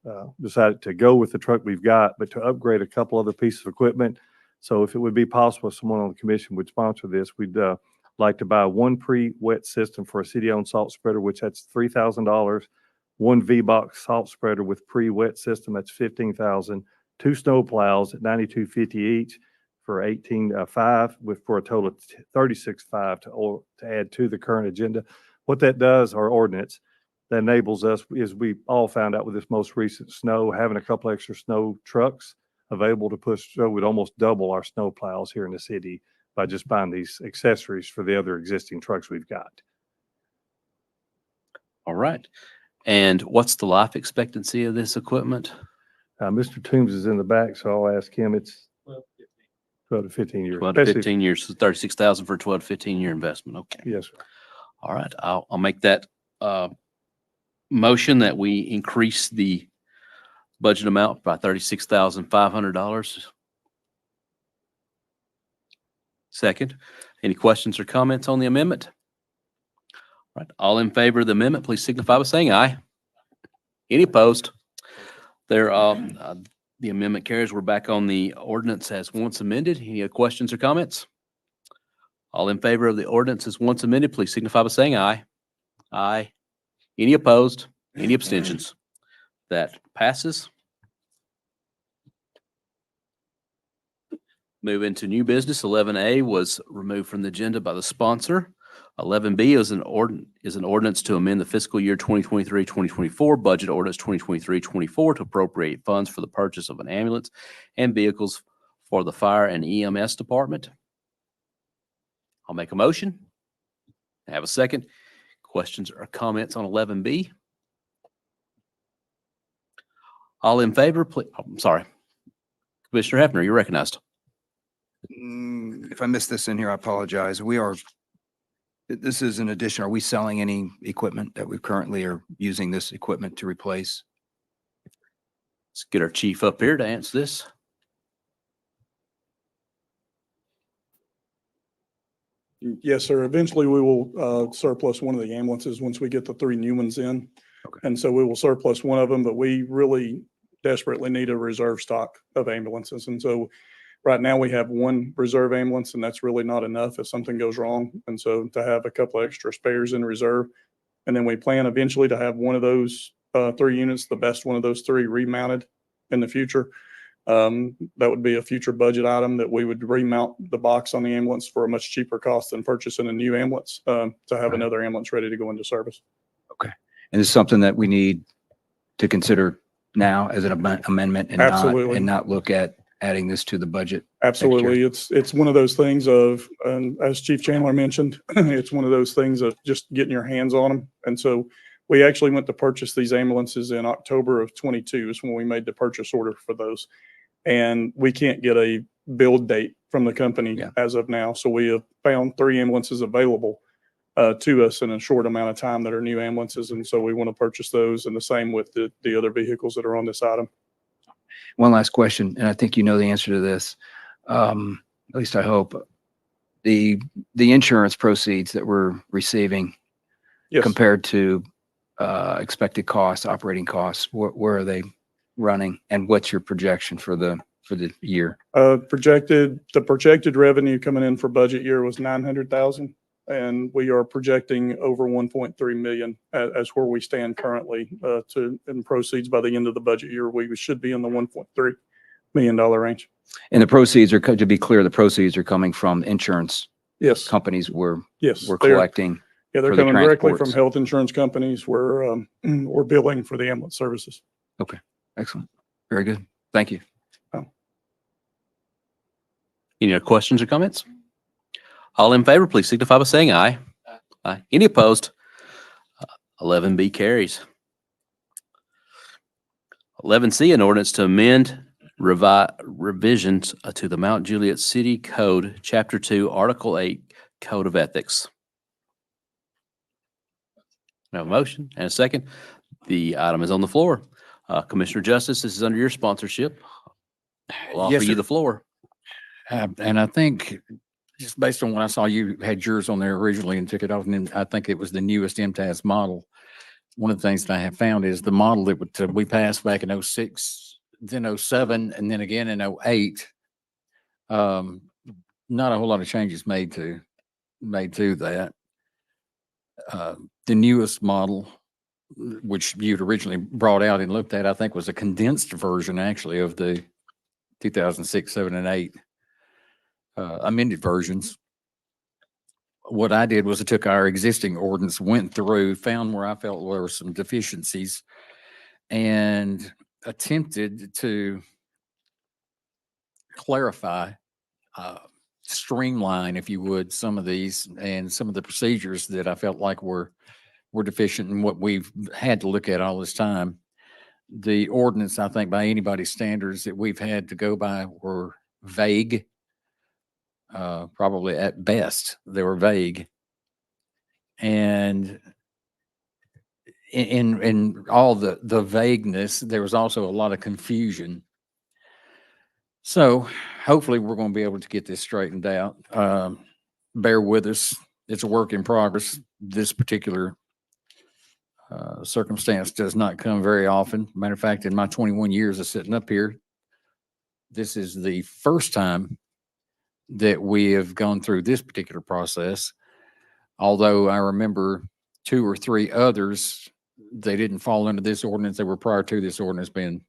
decided to go with the truck we've got, but to upgrade a couple other pieces of equipment. So if it would be possible, if someone on the commission would sponsor this, we'd like to buy one pre-wet system for a city-owned salt spreader, which that's $3,000. One V-box salt spreader with pre-wet system, that's $15,000. Two snow plows at $92.50 each for $18,500 for a total of $36,500 to add to the current agenda. What that does, our ordinance, that enables us, is we all found out with this most recent snow, having a couple extra snow trucks available to push snow would almost double our snow plows here in the city by just buying these accessories for the other existing trucks we've got. All right. And what's the life expectancy of this equipment? Mr. Toombs is in the back, so I'll ask him. It's 12 to 15 years. 12 to especially- 15 years, so 36,000 for a 12 to 15 year investment. Okay. Yes, sir. All right. I'll make that motion that we increase the budget amount by $36,500. Second, any questions or comments on the amendment? All right. All in favor of the amendment, please signify by saying aye. Any opposed? There, the amendment carries. We're back on the ordinance as once amended. Any questions or comments? All in favor of the ordinance as once amended, please signify by saying aye. Aye. Any opposed? Any abstentions? That passes. Move into new business. 11A was removed from the agenda by the sponsor. 11B is an ordinance to amend the fiscal year 2023-2024 budget ordinance 2023-24 to appropriate funds for the purchase of an ambulance and vehicles for the fire and EMS department. I'll make a motion. Have a second. Questions or comments on 11B? All in favor, please. I'm sorry. Commissioner Hefner, you're recognized. If I missed this in here, I apologize. This is an addition. Are we selling any equipment that we currently are using this equipment to replace? Let's get our chief up here to answer this. Yes, sir. Eventually, we will surplus one of the ambulances once we get the 3 new ones in. Okay. And so we will surplus one of them, but we really desperately need a reserve stock of ambulances. And so right now we have 1 reserve ambulance, and that's really not enough if something goes wrong. And so to have a couple extra spares in reserve, and then we plan eventually to have one of those 3 units, the best one of those 3 remounted in the future. That would be a future budget item that we would remount the box on the ambulance for a much cheaper cost than purchasing a new ambulance to have Right. another ambulance ready to go into service. And it's something that we need to consider now as an amendment and Absolutely. not look at adding this to the budget. Absolutely. It's one of those things of, as Chief Chandler mentioned, it's one of those things of just getting your hands on them. And so we actually went to purchase these ambulances in October of 22 is when we made the purchase order for those. And we can't get a build date from the company Yeah. as of now. So we have found 3 ambulances available to us in a short amount of time that are new ambulances. And so we want to purchase those, and the same with the other vehicles that are on this item. One last question, and I think you know the answer to this. At least I hope. The insurance proceeds that we're receiving Yes. compared to expected costs, operating costs, where are they running? And what's your projection for the year? The projected revenue coming in for budget year was 900,000. And we are projecting over 1.3 million as where we stand currently in proceeds by the end of the budget year. We should be in the $1.3 million range. And the proceeds are, to be clear, the proceeds are coming from insurance Yes, companies we're yes. we're They're- collecting. Yeah, they're for the coming directly from transports. health insurance companies. We're billing for the ambulance services. Excellent. Very good. Thank you. Any other questions or comments? All in favor, please signify by saying aye. Aye. Any opposed? 11B carries. 11C, an ordinance to amend revisions to the Mount Juliet City Code, Chapter 2, Article 8, Code of Ethics. We have a motion and a second. The item is on the floor. Commissioner Justice, this is under your sponsorship. I'll offer Yes, you sir. the floor. And I think just based on what I saw, you had yours on there originally and took it off. And then I think it was the newest MTAS model. one of the things that I have found is the model that we passed back in '06, then '07, and then again in '08. Not a whole lot of changes made to that. The newest model, which you'd originally brought out and looked at, I think was a condensed version actually of the 2006, 7, and 8 amended versions. What I did was I took our existing ordinance, went through, found where I felt there were some deficiencies, and attempted to clarify, streamline, if you would, some of these and some of the procedures that I felt like were deficient in what we've had to look at all this time. The ordinance, I think, by anybody's standards that we've had to go by were vague. Probably at best, they were vague. And in all the vagueness, there was also a lot of confusion. So hopefully we're going to be able to get this straightened out. Bear with us. It's a work in progress. This particular circumstance does not come very often. Matter of fact, in my 21 years of sitting up here, this is the first time that we have gone through this particular process. Although I remember 2 or 3 others, they didn't fall under this ordinance. They were prior to this ordinance being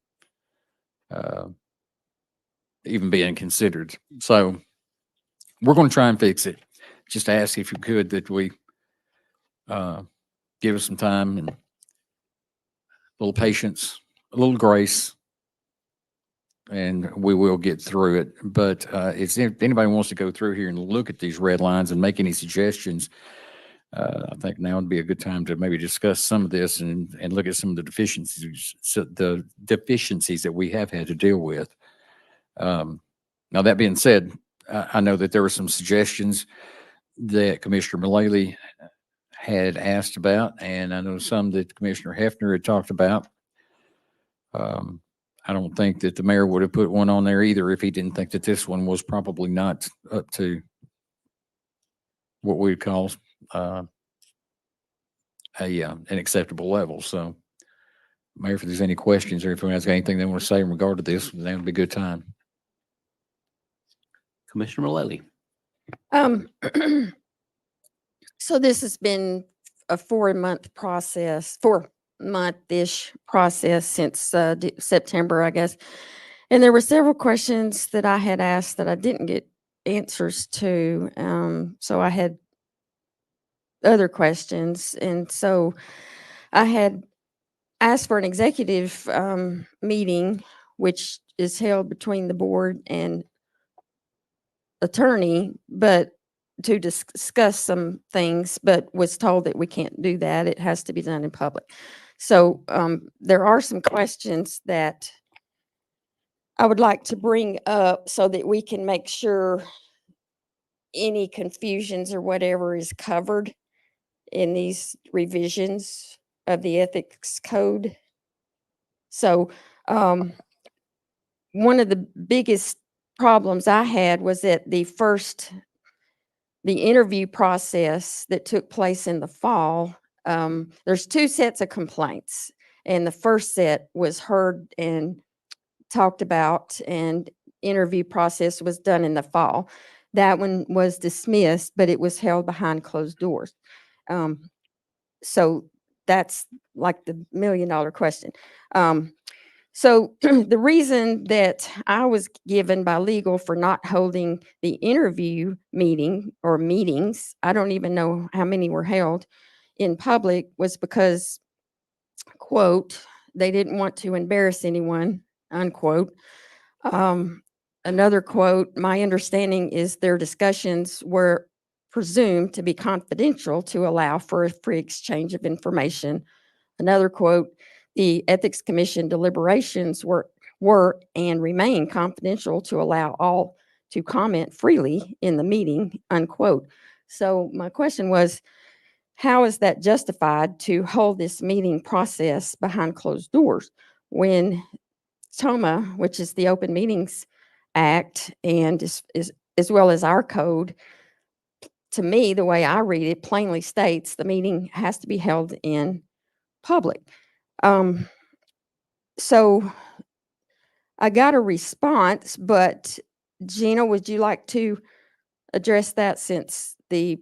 even being considered. So we're going to try and fix it. Just ask if you could that we give us some time and a little patience, a little grace, and we will get through it. But if anybody wants to go through here and look at these red lines and make any suggestions, I think now would be a good time to maybe discuss some of this and look at some of the deficiencies that we have had to deal with. Now, that being said, I know that there were some suggestions that Commissioner Mullally had asked about, and I know some that Commissioner Hefner had talked about. I don't think that the mayor would have put one on there either if he didn't think that this one was probably not up to what we would call an acceptable level. So, Mayor, if there's any questions or if anyone has anything they want to say in regard to this, then would be a good time. Commissioner Mullally. So this has been a 4-month process, 4-month-ish process since September, I guess. And there were several questions that I had asked that I didn't get answers to. So I had other questions. And so I had asked for an executive meeting, which is held between the board and attorney, but to discuss some things, but was told that we can't do that. It has to be done in public. So there are some questions that I would like to bring up so that we can make sure any confusions or whatever is covered in these revisions of the ethics code. So one of the biggest problems I had was that the interview process that took place in the fall, there's 2 sets of complaints. And the first set was heard and talked about, and interview process was done in the fall. That one was dismissed, but it was held behind closed doors. So that's like the $1 million question. So the reason that I was given by legal for not holding the interview meeting or meetings, I don't even know how many were held in public, was because, quote, they didn't want to embarrass anyone, unquote. Another quote, my understanding is their discussions were presumed to be confidential to allow for a free exchange of information. Another quote, the Ethics Commission deliberations were and remain confidential to allow all to comment freely in the meeting, unquote. So my question was, how is that justified to hold this meeting process behind closed doors when TOMA, which is the Open Meetings Act, and is as well as our code, to me, the way I read it, plainly states the meeting has to be held in public. So I got a response, but Gina, would you like to address that since the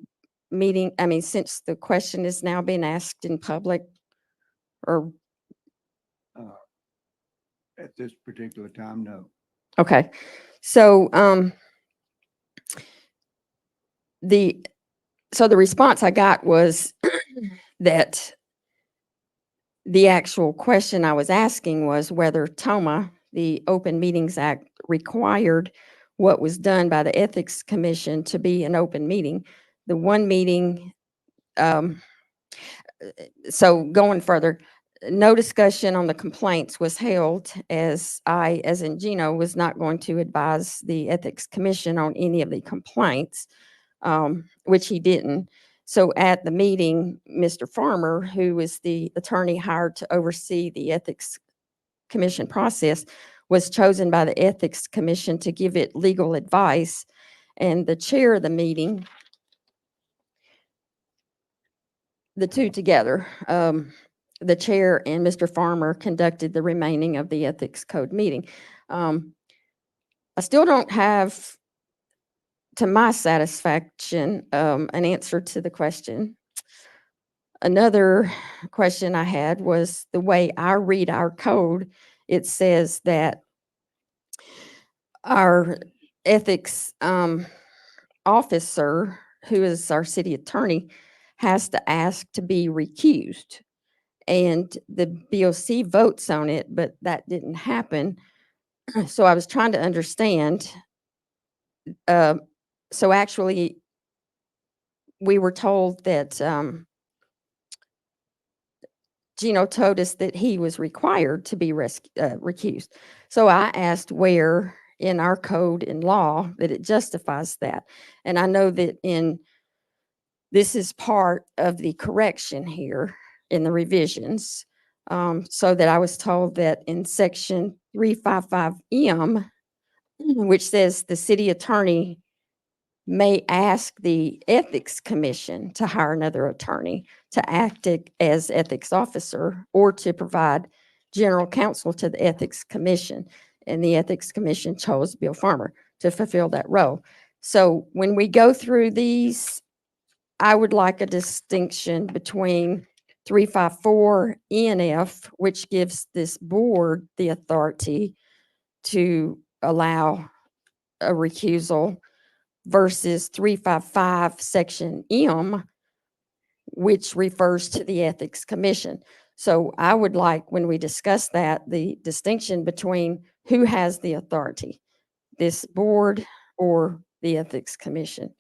since the question is now being asked in public? Or, At this particular time, no. okay, so, the response I got was that the actual question I was asking was whether TOMA, the Open Meetings Act, required what was done by the Ethics Commission to be an open meeting. The one meeting, so going further, no discussion on the complaints was held as in Gino, was not going to advise the Ethics Commission on any of the complaints, which he didn't. So at the meeting, Mr. Farmer, who is the attorney hired to oversee the Ethics Commission process, was chosen by the Ethics Commission to give it legal advice. And the chair of the meeting, the two together, the chair and Mr. Farmer conducted the remaining of the Ethics Code meeting. I still don't have, to my satisfaction, an answer to the question. Another question I had was the way I read our code. It says that our ethics officer, who is our city attorney, has to ask to be recused. And the BOC votes on it, but that didn't happen. So I was trying to understand. So actually, we were told that Gino told us that he was required to be recused. So I asked where in our code and law that it justifies that. And I know that this is part of the correction here in the revisions. So that I was told that in section 355M, which says the city attorney may ask the Ethics Commission to hire another attorney to act as ethics officer or to provide general counsel to the Ethics Commission. And the Ethics Commission chose Bill Farmer to fulfill that role. So when we go through these, I would like a distinction between 354 E and F, which gives this board the authority to allow a recusal, versus 355 section M, which refers to the Ethics Commission. So I would like, when we discuss that, the distinction between who has the authority, this board or the Ethics Commission.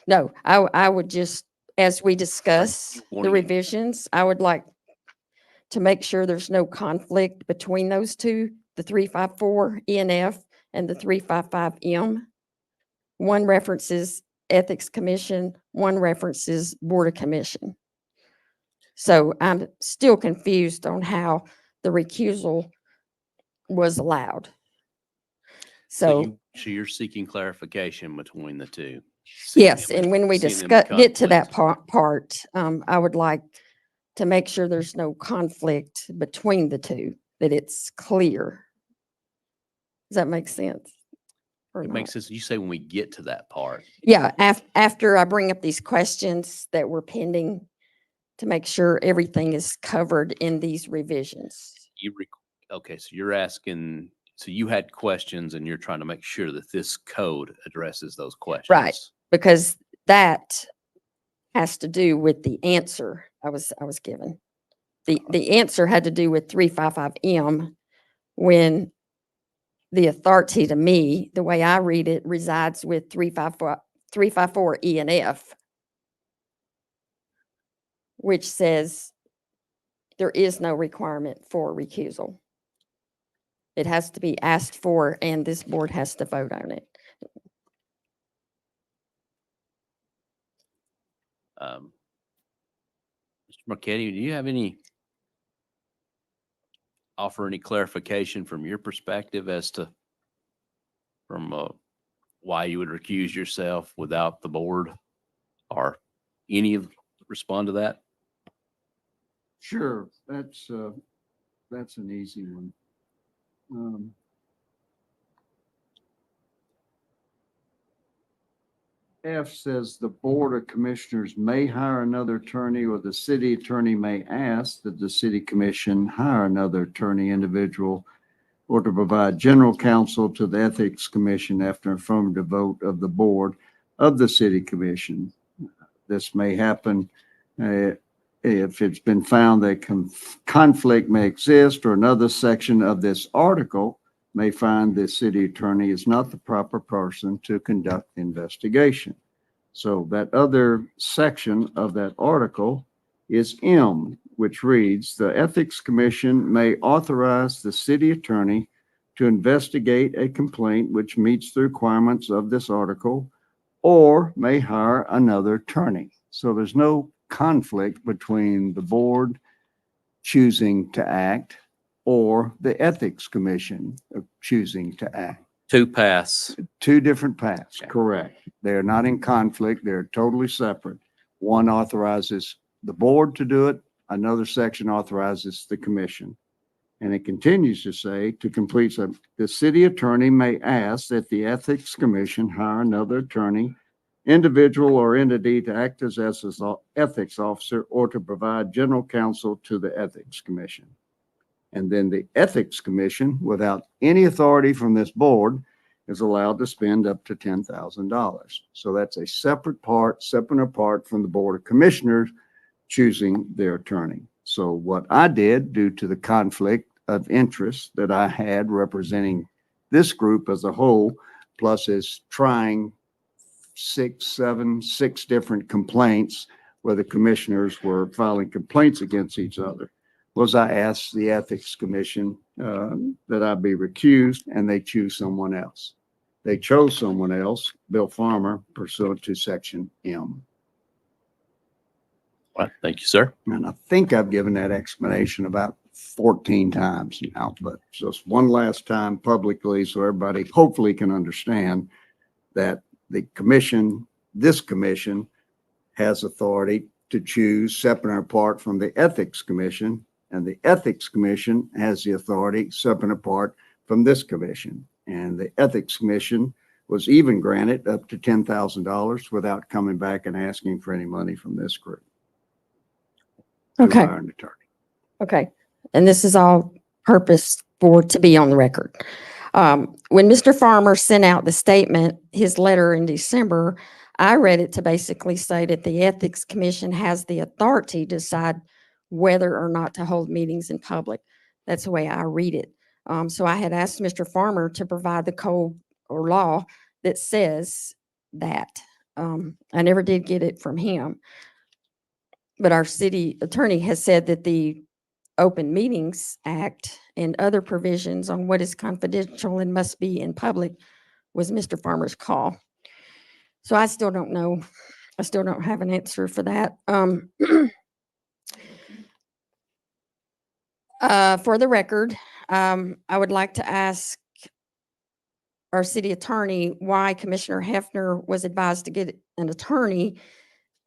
No, I would just, as we discuss the Wanting- revisions, I would like to make sure there's no conflict between those two, the 354 E and F and the 355 M. One references Ethics Commission, one references Board of Commission. So I'm still confused on how the recusal was allowed. So, you're seeking clarification between the two? Seeing yes, them in- and when we seeing them in discuss, get to that conflict. part, I would like to make sure there's no conflict between the two, that it's clear. Does that make sense? Or It not? makes sense. You say when we get to that part. Yeah, after I bring up these questions that were pending, to make sure everything is covered in these revisions. Okay, so you're asking, so you had questions and you're trying to make sure that this code addresses those questions. Because that has to do with the answer I was given. The answer had to do with 355M, when the authority to me, the way I read it, resides with 354 E and F, which says there is no requirement for recusal. It has to be asked for, and this board has to vote on it. Mr. Marquetti, do you have offer any clarification from your perspective as to why you would recuse yourself without the board, or respond to that? Sure, that's an easy one. F says the Board of Commissioners may hire another attorney, or the city attorney may ask that the city commission hire another attorney individual, or to provide general counsel to the Ethics Commission after affirmative vote of the board of the city commission. This may happen if it's been found that conflict may exist, or another section of this article may find the city attorney is not the proper person to conduct the investigation. So that other section of that article is M, which reads, the Ethics Commission may authorize the city attorney to investigate a complaint which meets the requirements of this article, or may hire another attorney. So there's no conflict between the board choosing to act or the Ethics Commission choosing to act. Two paths. Two different paths, Okay. correct. They're not in conflict. They're totally separate. One authorizes the board to do it. Another section authorizes the commission. And it continues to say, to complete, the city attorney may ask that the Ethics Commission hire another attorney, individual or entity to act as an ethics officer, or to provide general counsel to the Ethics Commission. And then the Ethics Commission, without any authority from this board, is allowed to spend up to $10,000. So that's a separate part, separate and apart from the Board of Commissioners choosing their attorney. So what I did, due to the conflict of interest that I had representing this group as a whole, plus is trying six different complaints where the commissioners were filing complaints against each other, was I asked the Ethics Commission that I be recused, and they choose someone else. They chose someone else, Bill Farmer, pursuant to Section M. Well, thank you, sir. And I think I've given that explanation about 14 times now, but just one last time publicly so everybody hopefully can understand that the commission, this commission, has authority to choose separate and apart from the Ethics Commission, and the Ethics Commission has the authority separate and apart from this commission. And the Ethics Commission was even granted up to $10,000 without coming back and asking for any money from this group. to Okay. hire an attorney. Okay, and this is all purpose for, to be on the record. When Mr. Farmer sent out the statement, his letter in December, I read it to basically say that the Ethics Commission has the authority to decide whether or not to hold meetings in public. That's the way I read it. So I had asked Mr. Farmer to provide the code or law that says that. I never did get it from him. But our city attorney has said that the Open Meetings Act and other provisions on what is confidential and must be in public was Mr. Farmer's call. So I still don't know. I still don't have an answer for that. For the record, I would like to ask our city attorney why Commissioner Hefner was advised to get an attorney,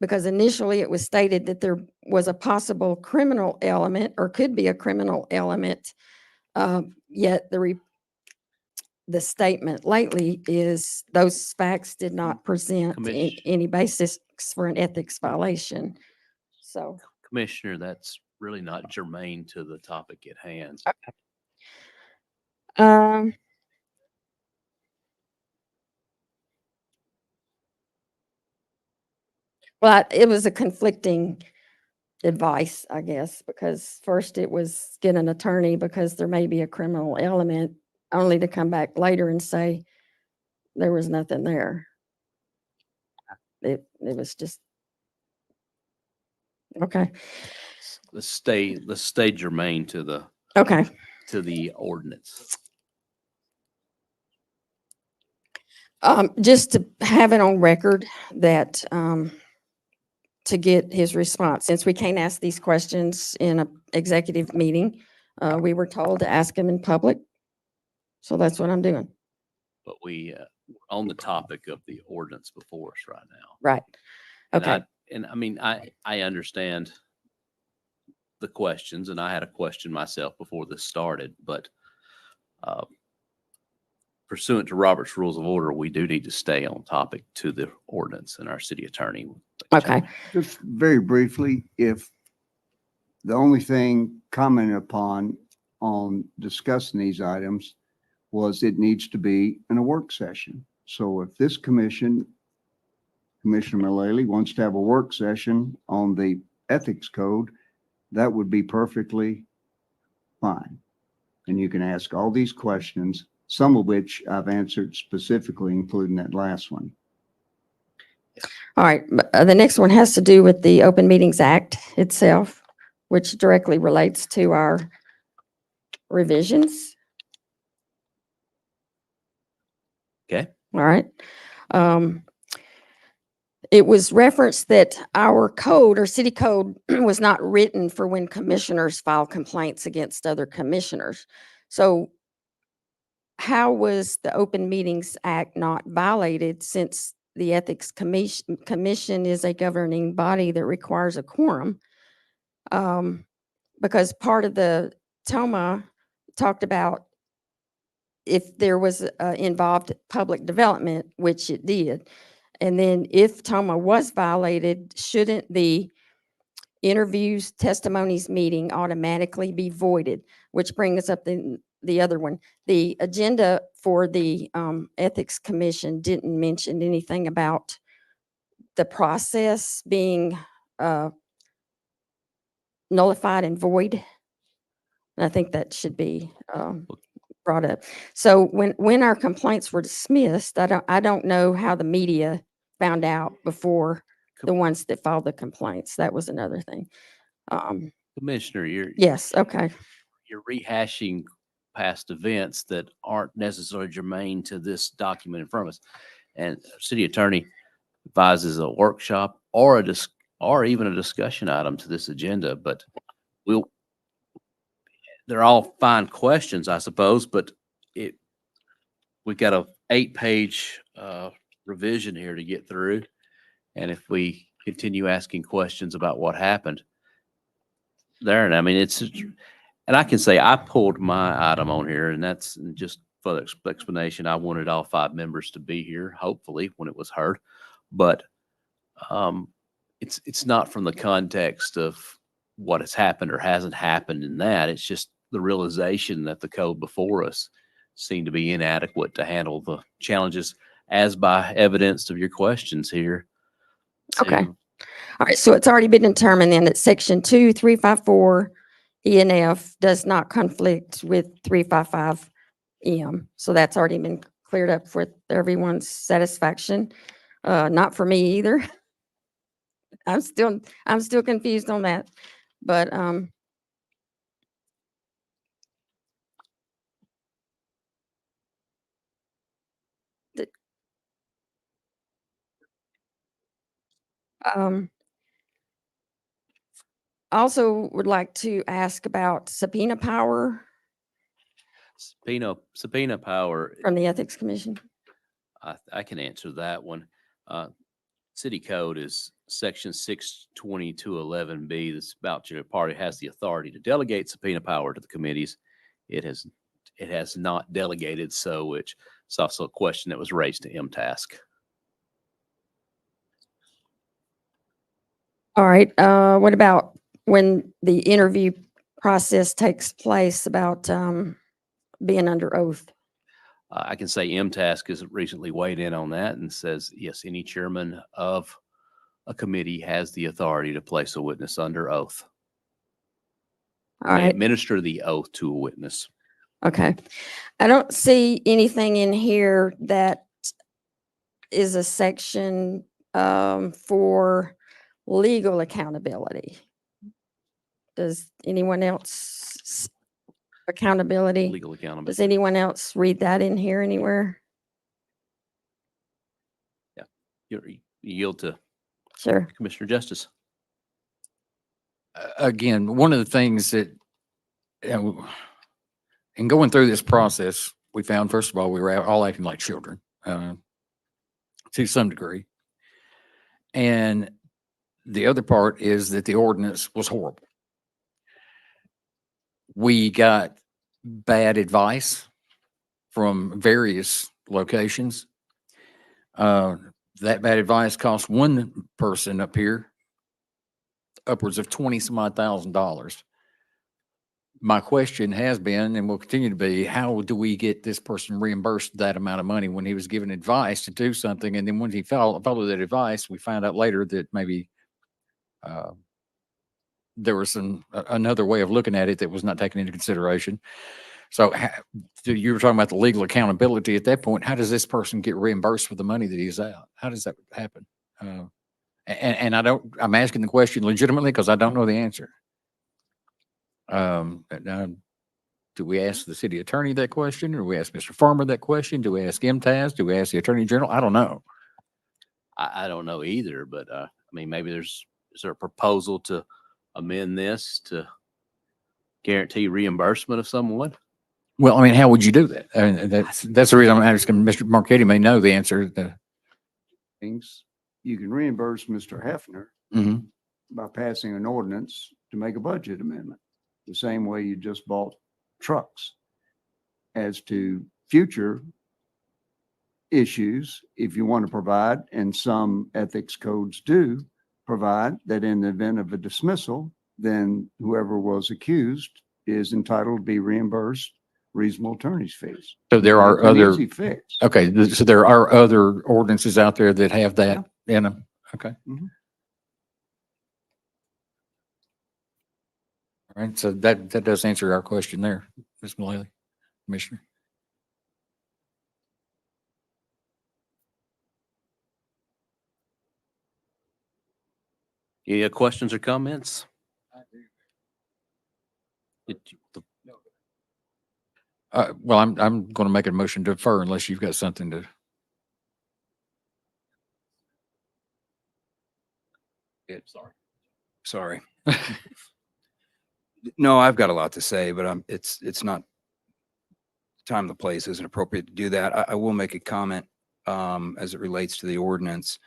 because initially it was stated that there was a possible criminal element or could be a criminal element. Yet the statement lately is those facts did not present any basis for an ethics violation. So. Commissioner, that's really not germane to the topic at hand. Well, it was a conflicting advice, I guess, because first it was get an attorney because there may be a criminal element, only to come back later and say there was nothing there. It was just, okay. Let's stay germane to the Okay. ordinance. Just to have it on record that, to get his response, since we can't ask these questions in an executive meeting, we were told to ask them in public. So that's what I'm doing. But we're on the topic of the ordinance before us right now. Right. And Okay. I mean, I understand the questions, and I had a question myself before this started, but pursuant to Robert's Rules of Order, we do need to stay on topic to the ordinance, and our city attorney. Okay. Just very briefly, if the only thing commented upon on discussing these items was it needs to be in a work session. So if this commission, Commissioner Mullally wants to have a work session on the ethics code, that would be perfectly fine. And you can ask all these questions, some of which I've answered specifically, including that last one. All right. The next one has to do with the Open Meetings Act itself, which directly relates to our revisions. Okay. All right. It was referenced that our code or city code was not written for when commissioners file complaints against other commissioners. So how was the Open Meetings Act not violated, since the Ethics Commission is a governing body that requires a quorum? Because part of the TOMA talked about if there was involved public development, which it did. And then if TOMA was violated, shouldn't the interviews, testimonies meeting automatically be voided? Which brings up the other one. The agenda for the Ethics Commission didn't mention anything about the process being nullified and void. And I think that should be brought up. So when our complaints were dismissed, I don't know how the media found out before the ones that filed the complaints. That was another thing. Commissioner, Yes, okay. you're rehashing past events that aren't necessarily germane to this document in front of us. And city attorney advises a workshop or or even a discussion item to this agenda, but they're all fine questions, I suppose, but we've got a 8-page revision here to get through. And if we continue asking questions about what happened there, and I mean, and I can say I pulled my item on here, and that's just for the explanation. I wanted all 5 members to be here, hopefully, when it was heard, but it's not from the context of what has happened or hasn't happened in that. It's just the realization that the code before us seemed to be inadequate to handle the challenges, as by evidence of your questions here. Okay. All right, so it's already been determined then that section 2354 E and F does not conflict with 355 EM. So that's already been cleared up for everyone's satisfaction. Not for me either. I'm still confused on that, but also would like to ask about subpoena power Subpoena power, from the Ethics Commission. I can answer that one. City code is section 62211B. This voucher party has the authority to delegate subpoena power to the committees. It has not delegated, so which is also a question that was raised to MTask. All right, what about when the interview process takes place about being under oath? I can say MTask has recently weighed in on that and says, yes, any chairman of a committee has the authority to place a witness under oath. All May right, administer the oath to a witness. okay. I don't see anything in here that is a section for legal accountability. Does anyone else accountability? Legal accountability. Does anyone else read that in here anywhere? You yield to Sure. Commissioner Justice. Again, one of the things that, in going through this process, we found, first of all, we were all acting like children to some degree. And the other part is that the ordinance was horrible. we got bad advice from various locations. That bad advice cost one person up here upwards of 20 some odd $1,000. My question has been and will continue to be, how do we get this person reimbursed that amount of money when he was given advice to do something? And then when he followed that advice, we found out later that maybe there was another way of looking at it that was not taken into consideration. So you were talking about the legal accountability at that point. How does this person get reimbursed for the money that he's out? How does that happen? And I'm asking the question legitimately because I don't know the answer. Now, do we ask the city attorney that question, or do we ask Mr. Farmer that question? Do we ask MTAS? Do we ask the attorney general? I don't know. I don't know either, but I mean, maybe is there a proposal to amend this to guarantee reimbursement of someone? Well, I mean, how would you do that? I mean, that's the reason I'm asking. Mr. Marchetti may know the answer. Things, you can reimburse Mr. Hefner Mhm. by passing an ordinance to make a budget amendment, the same way you just bought trucks. As to future issues, if you want to provide, and some ethics codes do provide, that in the event of a dismissal, then whoever was accused is entitled to be reimbursed reasonable attorney's fees. So there are It's an other, easy fix. okay, so there are other ordinances out there that have that in them. Okay. Mhm. All right. So that does answer our question there, Ms. Mullally, Commissioner. Any other questions or comments? Well, I'm going to make a motion to defer unless you've got something to. Sorry. No, I've got a lot to say, but it's not time, the place isn't appropriate to do that. I will make a comment as it relates to the ordinance.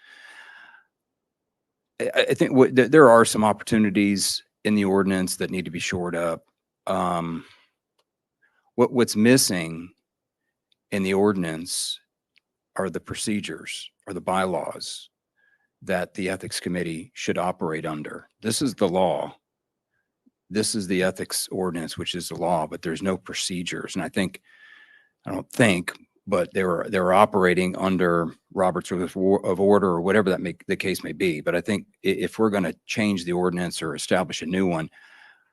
I think there are some opportunities in the ordinance that need to be shored up. What's missing in the ordinance are the procedures or the bylaws that the ethics committee should operate under. This is the law. This is the ethics ordinance, which is the law, but there's no procedures. And but they're operating under Robert's Rules of Order or whatever the case may be. But I think if we're going to change the ordinance or establish a new one,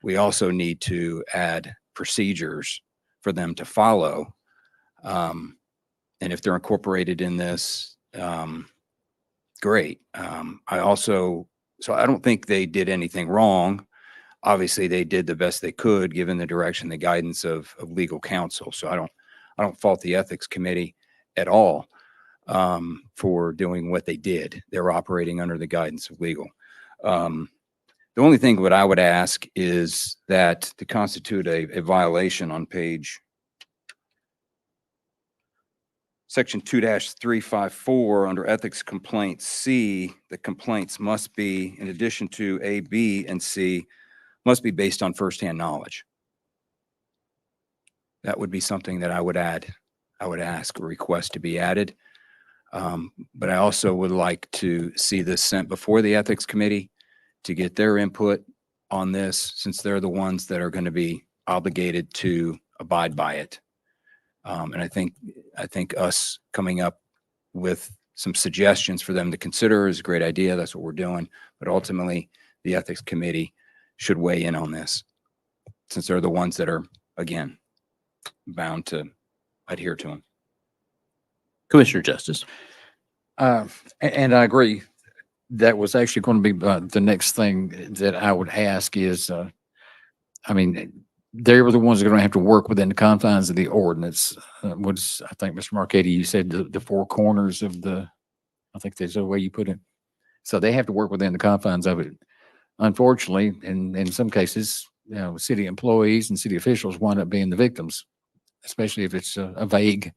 we also need to add procedures for them to follow. And if they're incorporated in this, great. So I don't think they did anything wrong. Obviously, they did the best they could given the direction, the guidance of legal counsel. So I don't fault the ethics committee at all for doing what they did. They're operating under the guidance of legal. The only thing what I would ask is that to constitute a violation on page Section 2-354 under ethics complaint C, the complaints must be, in addition to A, B, and C, must be based on firsthand knowledge. That would be something that I would add. I would ask or request to be added. But I also would like to see this sent before the ethics committee to get their input on this, since they're the ones that are going to be obligated to abide by it. And I think us coming up with some suggestions for them to consider is a great idea. That's what we're doing. But ultimately, the ethics committee should weigh in on this, since they're the ones that are, again, bound to adhere to them. Commissioner Justice. And I agree. That was actually going to be the next thing that I would ask is, I mean, they were the ones that are going to have to work within the confines of the ordinance. What's, I think, Mr. Marchetti, you said the four corners of I think that's the way you put it. So they have to work within the confines of it. Unfortunately, in some cases, city employees and city officials wind up being the victims, especially if it's a vague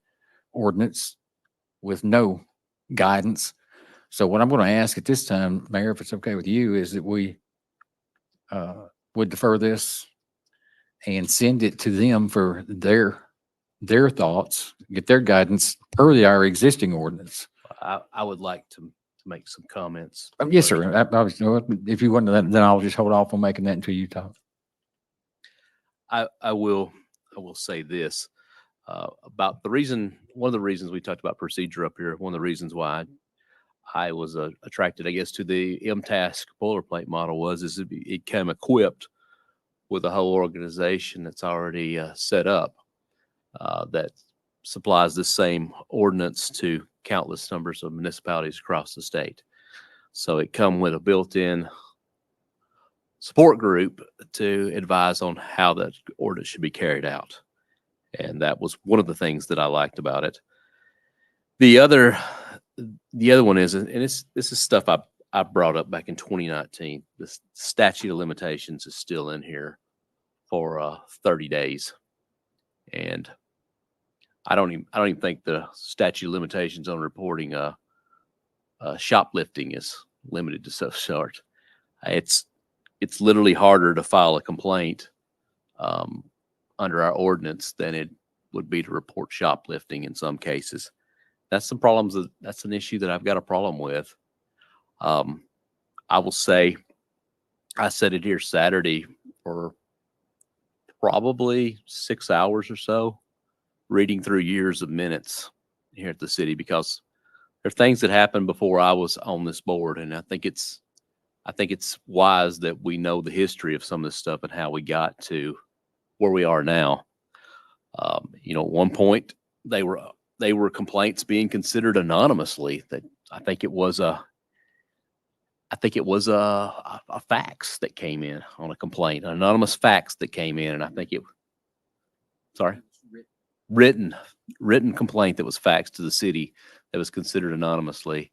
ordinance with no guidance. So what I'm going to ask at this time, Mayor, if it's okay with you, is that we would defer this and send it to them for their thoughts, get their guidance per our existing ordinance. I would like to make some comments. Yes, first. sir. If you want to, then I'll just hold off on making that until you talk. I will say this about one of the reasons we talked about procedure up here. One of the reasons why I was attracted, I guess, to the MTask boilerplate model is it came equipped with a whole organization that's already set up that supplies the same ordinance to countless numbers of municipalities across the state. So it come with a built-in support group to advise on how that ordinance should be carried out. And that was one of the things that I liked about it. The other one is, and this is stuff I brought up back in 2019. The statute of limitations is still in here for 30 days. And I don't even think the statute of limitations on reporting shoplifting is limited to so short. It's literally harder to file a complaint under our ordinance than it would be to report shoplifting in some cases. That's that's an issue that I've got a problem with. I will say I sat it here Saturday for probably 6 hours or so, reading through years of minutes here at the city, because there are things that happened before I was on this board. And I think it's wise that we know the history of some of this stuff and how we got to where we are now. At one point they were complaints being considered anonymously. That I think it was a fax that came in on a complaint, an anonymous fax that came in, and I think written complaint that was faxed to the city that was considered anonymously.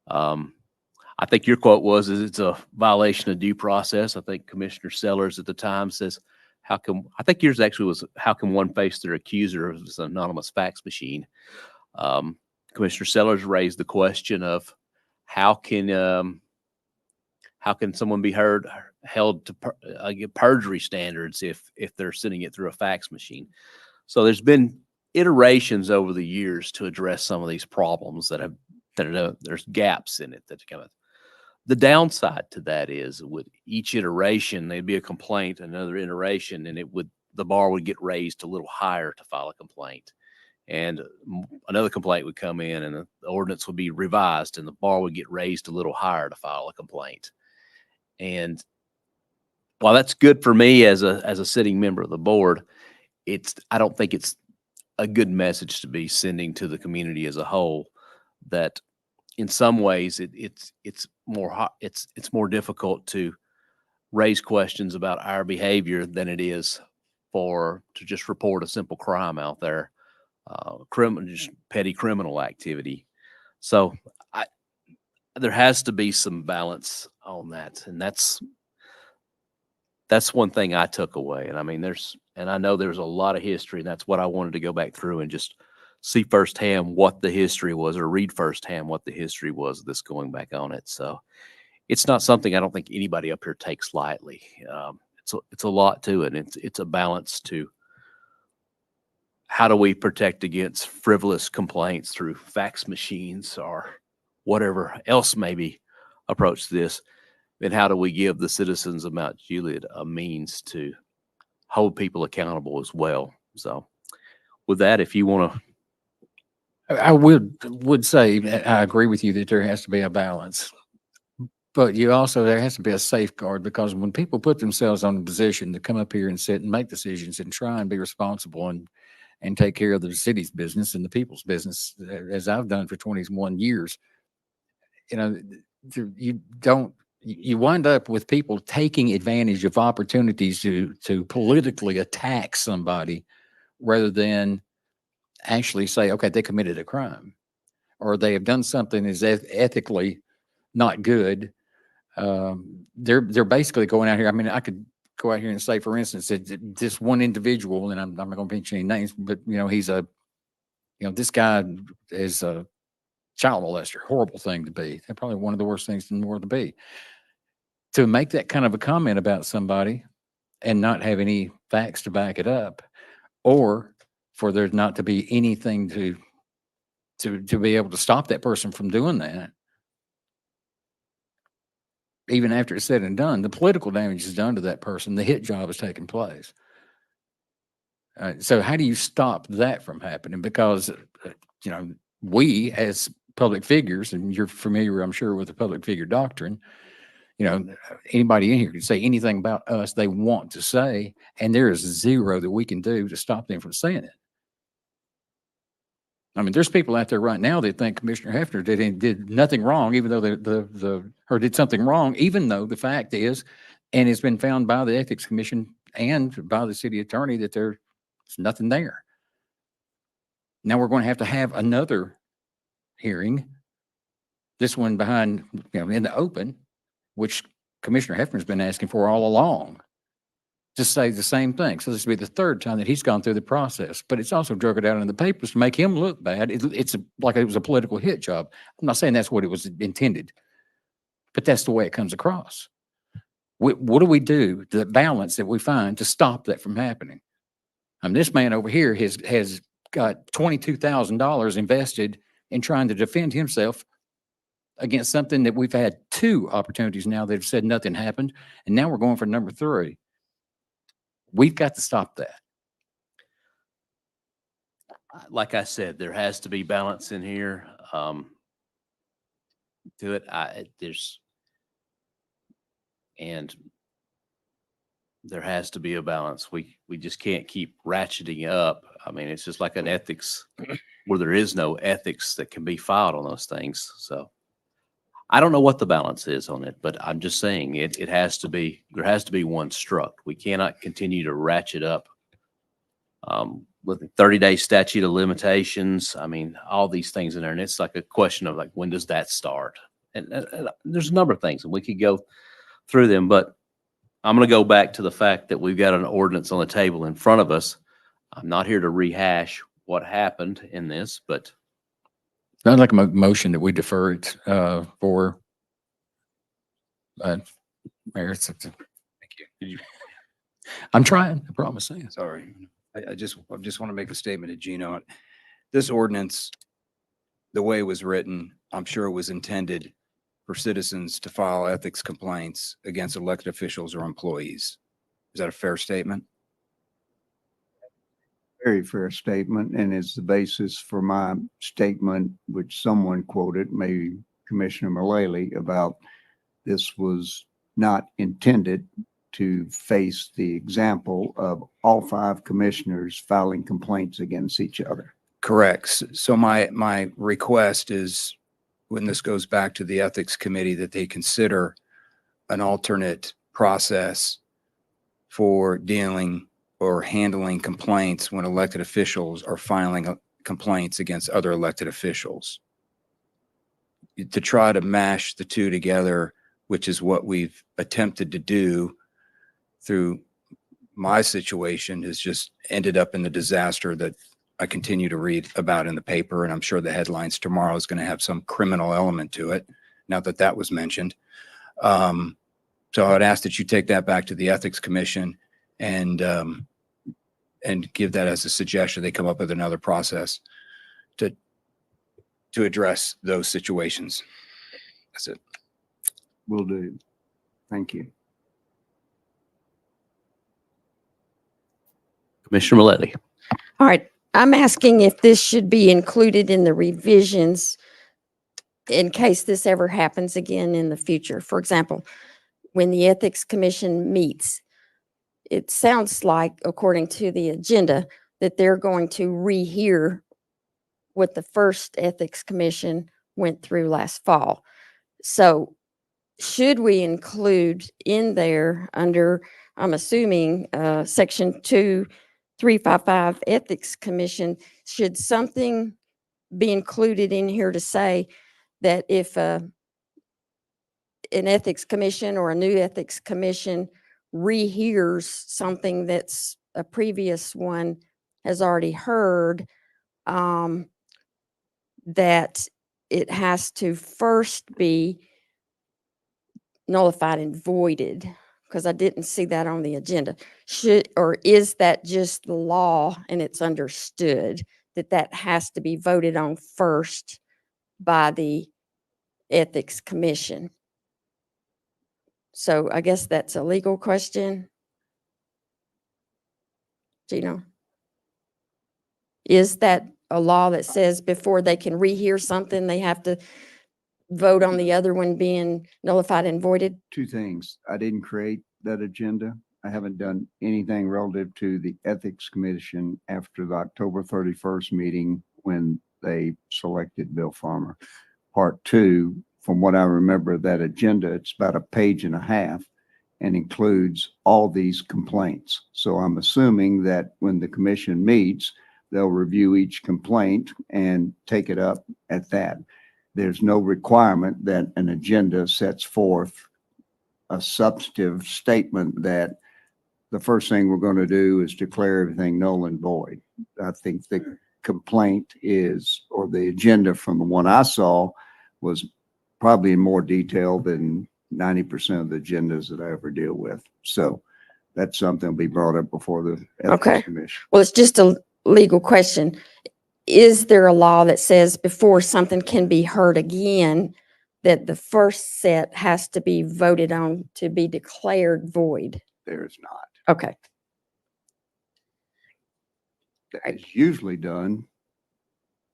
I think your quote was, it's a violation of due process. I think Commissioner Sellers at the time says, I think yours actually was, how can one face their accuser of this anonymous fax machine? Commissioner Sellers raised the question of how can someone be held to perjury standards if they're sending it through a fax machine? So there's been iterations over the years to address some of these problems there's gaps in it that come up. The downside to that is with each iteration, there'd be a complaint, another iteration, and the bar would get raised a little higher to file a complaint. And another complaint would come in and the ordinance would be revised and the bar would get raised a little higher to file a complaint. And while that's good for me as a sitting member of the board, I don't think it's a good message to be sending to the community as a whole, that in some ways it's more difficult to raise questions about our behavior than it is to just report a simple crime out there, just petty criminal activity. So there has to be some balance on that, and that's one thing I took away. And I mean, I know there's a lot of history, and that's what I wanted to go back through and just see firsthand what the history was, or read firsthand what the history was of this going back on it. So it's not something I don't think anybody up here takes lightly. It's a lot to it. And it's a balance to how do we protect against frivolous complaints through fax machines or whatever else maybe approach this, and how do we give the citizens of Mount Juliet a means to hold people accountable as well. So with that, if you want to. I would say I agree with you that there has to be a balance, but there has to be a safeguard, because when people put themselves on the position to come up here and sit and make decisions and try and be responsible and take care of the city's business and the people's business, as I've done for 21 years, you wind up with people taking advantage of opportunities to politically attack somebody rather than actually say, okay, they committed a crime or they have done something that is ethically not good. They're basically going out here. I mean, I could go out here and say, for instance, that this one individual, and I'm not going to mention any names, but this guy is a child molester, horrible thing to be. They're probably one of the worst things in the world to be. To make that kind of a comment about somebody and not have any facts to back it up, or for there not to be anything to be able to stop that person from doing that. Even after it's said and done, the political damage is done to that person. The hit job is taking place. So how do you stop that from happening? Because, we as public figures, and you're familiar, I'm sure, with the public figure doctrine, anybody in here can say anything about us they want to say, and there is zero that we can do to stop them from saying it. I mean, there's people out there right now that think Commissioner Hefner did nothing wrong, even though or did something wrong, even though the fact is, and it's been found by the Ethics Commission and by the city attorney, that there's nothing there. Now we're going to have another hearing, this one behind, in the open, which Commissioner Hefner's been asking for all along, to say the same thing. So this will be the third time that he's gone through the process, but it's also drug it out in the papers to make him look bad. It's like it was a political hit job. I'm not saying that's what it was intended, but that's the way it comes across. What do we do, the balance that we find to stop that from happening? This man over here has got $22,000 invested in trying to defend himself against something that we've had 2 opportunities now that have said nothing happened, and now we're going for number 3. We've got to stop that. Like I said, there has to be balance in here. To it, there has to be a balance. We just can't keep ratcheting up. I mean, it's just like an ethics where there is no ethics that can be filed on those things. So I don't know what the balance is on it, but I'm just saying there has to be one struck. We cannot continue to ratchet up with the 30-day statute of limitations. I mean, all these things in there, and it's like a question of like, when does that start? And there's a number of things, and we could go through them, but I'm going to go back to the fact that we've got an ordinance on the table in front of us. I'm not here to rehash what happened in this, but I'd like a motion that we defer it for Mayor. Thank you. I'm trying, I promise. Sorry. I just want to make a statement to Gino. This ordinance, the way it was written, I'm sure it was intended for citizens to file ethics complaints against elected officials or employees. Is that a fair statement? Very fair statement, and it's the basis for my statement, which someone quoted, maybe Commissioner Mullally, about this was not intended to face the example of all 5 commissioners filing complaints against each other. Correct. So my request is, when this goes back to the ethics committee, that they consider an alternate process for dealing or handling complaints when elected officials are filing complaints against other elected officials. To try to mash the 2 together, which is what we've attempted to do through my situation, has just ended up in the disaster that I continue to read about in the paper. And I'm sure the headlines tomorrow is going to have some criminal element to it, now that that was mentioned. So I'd ask that you take that back to the Ethics Commission and give that as a suggestion. They come up with another process to address those situations. That's it. Will do. Thank you. Commissioner Mullally. All right, I'm asking if this should be included in the revisions in case this ever happens again in the future. For example, when the Ethics Commission meets, it sounds like, according to the agenda, that they're going to rehear what the first Ethics Commission went through last fall. So should we include in there under, I'm assuming, Section 2355 Ethics Commission, should something be included in here to say that if an Ethics Commission or a new Ethics Commission rehears something that's a previous one has already heard, that it has to first be nullified and voided because I didn't see that on the agenda. Or is that just the law and it's understood that that has to be voted on first by the Ethics Commission? So I guess that's a legal question. Gino? Is that a law that says before they can rehear something, they have to vote on the other one being nullified and voided? Two things. I didn't create that agenda. I haven't done anything relative to the Ethics Commission after the October 31st meeting when they selected Bill Farmer. Part two, from what I remember of that agenda, it's about a page and a half and includes all these complaints. So I'm assuming that when the commission meets, they'll review each complaint and take it up at that. There's no requirement that an agenda sets forth a substantive statement that the first thing we're going to do is declare everything null and void. I think the complaint is, or the agenda from the one I saw was probably in more detail than 90% of the agendas that I ever deal with. So that's something will be brought up before the Okay. Ethics Commission. Well, it's just a legal question. Is there a law that says before something can be heard again, that the first set has to be voted on to be declared void? There is not. Okay, That is usually done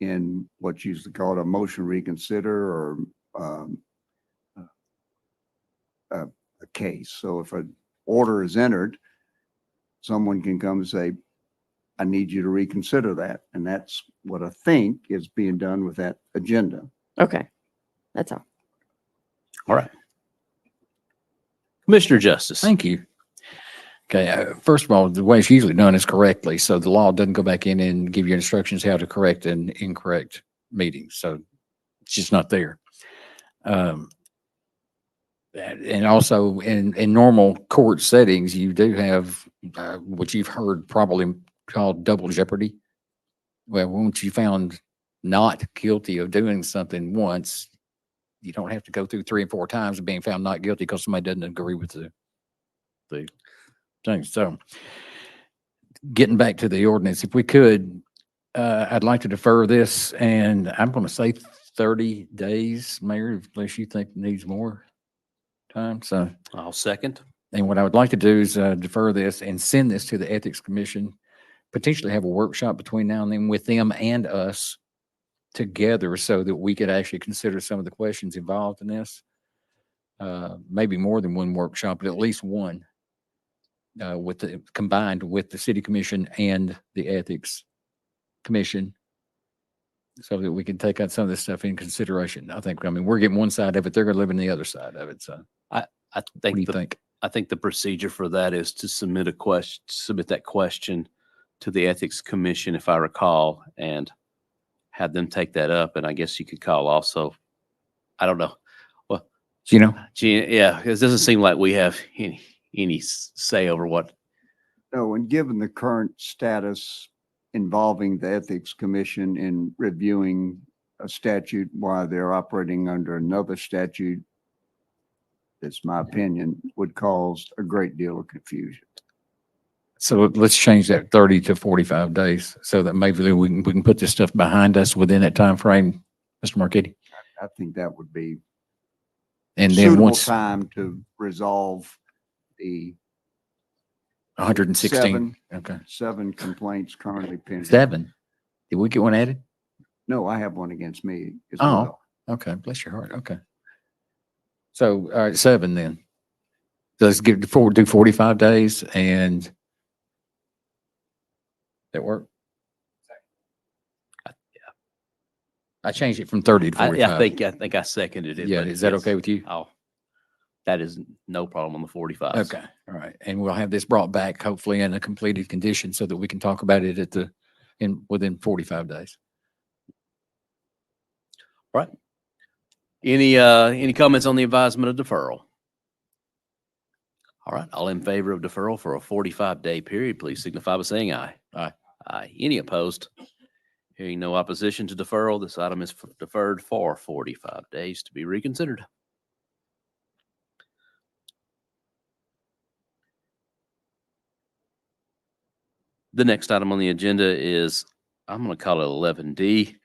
in what's usually called a motion reconsider or a case. So if an order is entered, someone can come and say, I need you to reconsider that. And that's what I think is being done with that agenda. okay. That's all. All right. Commissioner Justice. Thank you. Okay, first of all, the way it's usually done is correctly. So the law doesn't go back in and give you instructions how to correct an incorrect meeting. So it's just not there. And also in normal court settings, you do have what you've heard probably called double jeopardy. Well, once you found not guilty of doing something once, you don't have to go through 3 and 4 times of being found not guilty because somebody doesn't agree with the thing. So getting back to the ordinance, if we could, I'd like to defer this, and I'm going to say 30 days, Mayor, unless you think it needs more time. So, I'll second. and what I would like to do is defer this and send this to the Ethics Commission, potentially have a workshop between now and then with them and us together so that we could actually consider some of the questions involved in this. Maybe more than one workshop, but at least one. Combined with the City Commission and the Ethics Commission, so that we can take out some of this stuff in consideration. I mean, we're getting one side of it, they're gonna live in the other side of it, so I what do you think think? I think the procedure for that is to submit that question to the Ethics Commission, if I recall, and have them take that up. And I guess you could call also, I don't know. Well, You know, gee, yeah, it doesn't seem like we have any say over what. No, and given the current status involving the Ethics Commission in reviewing a statute while they're operating under another statute, it's my opinion, would cause a great deal of confusion. so let's change that 30 to 45 days so that maybe we can put this stuff behind us within that time frame, Mr. Marquetti. I think that would be And then suitable once time to resolve the 116, okay, 7 complaints currently pending. 7. Did we get one added? No, I have one against me as Oh. well. Okay, bless your heart. Okay. So, all right, 7 then. Let's do 45 days and that work? I changed it from 30 to 45. I think I seconded it. Yeah, but is that yes. okay with you? Oh, that is no problem on the 45. Okay, all right. And we'll have this brought back hopefully in a completed condition so that we can talk about it within 45 days. Right. Any comments on the advisement of deferral? All right, all in favor of deferral for a 45-day period, please signify by saying aye. Aye. Aye. Any opposed? Hearing no opposition to deferral, this item is deferred for 45 days to be reconsidered. The next item on the agenda is, I'm going to call it 11D,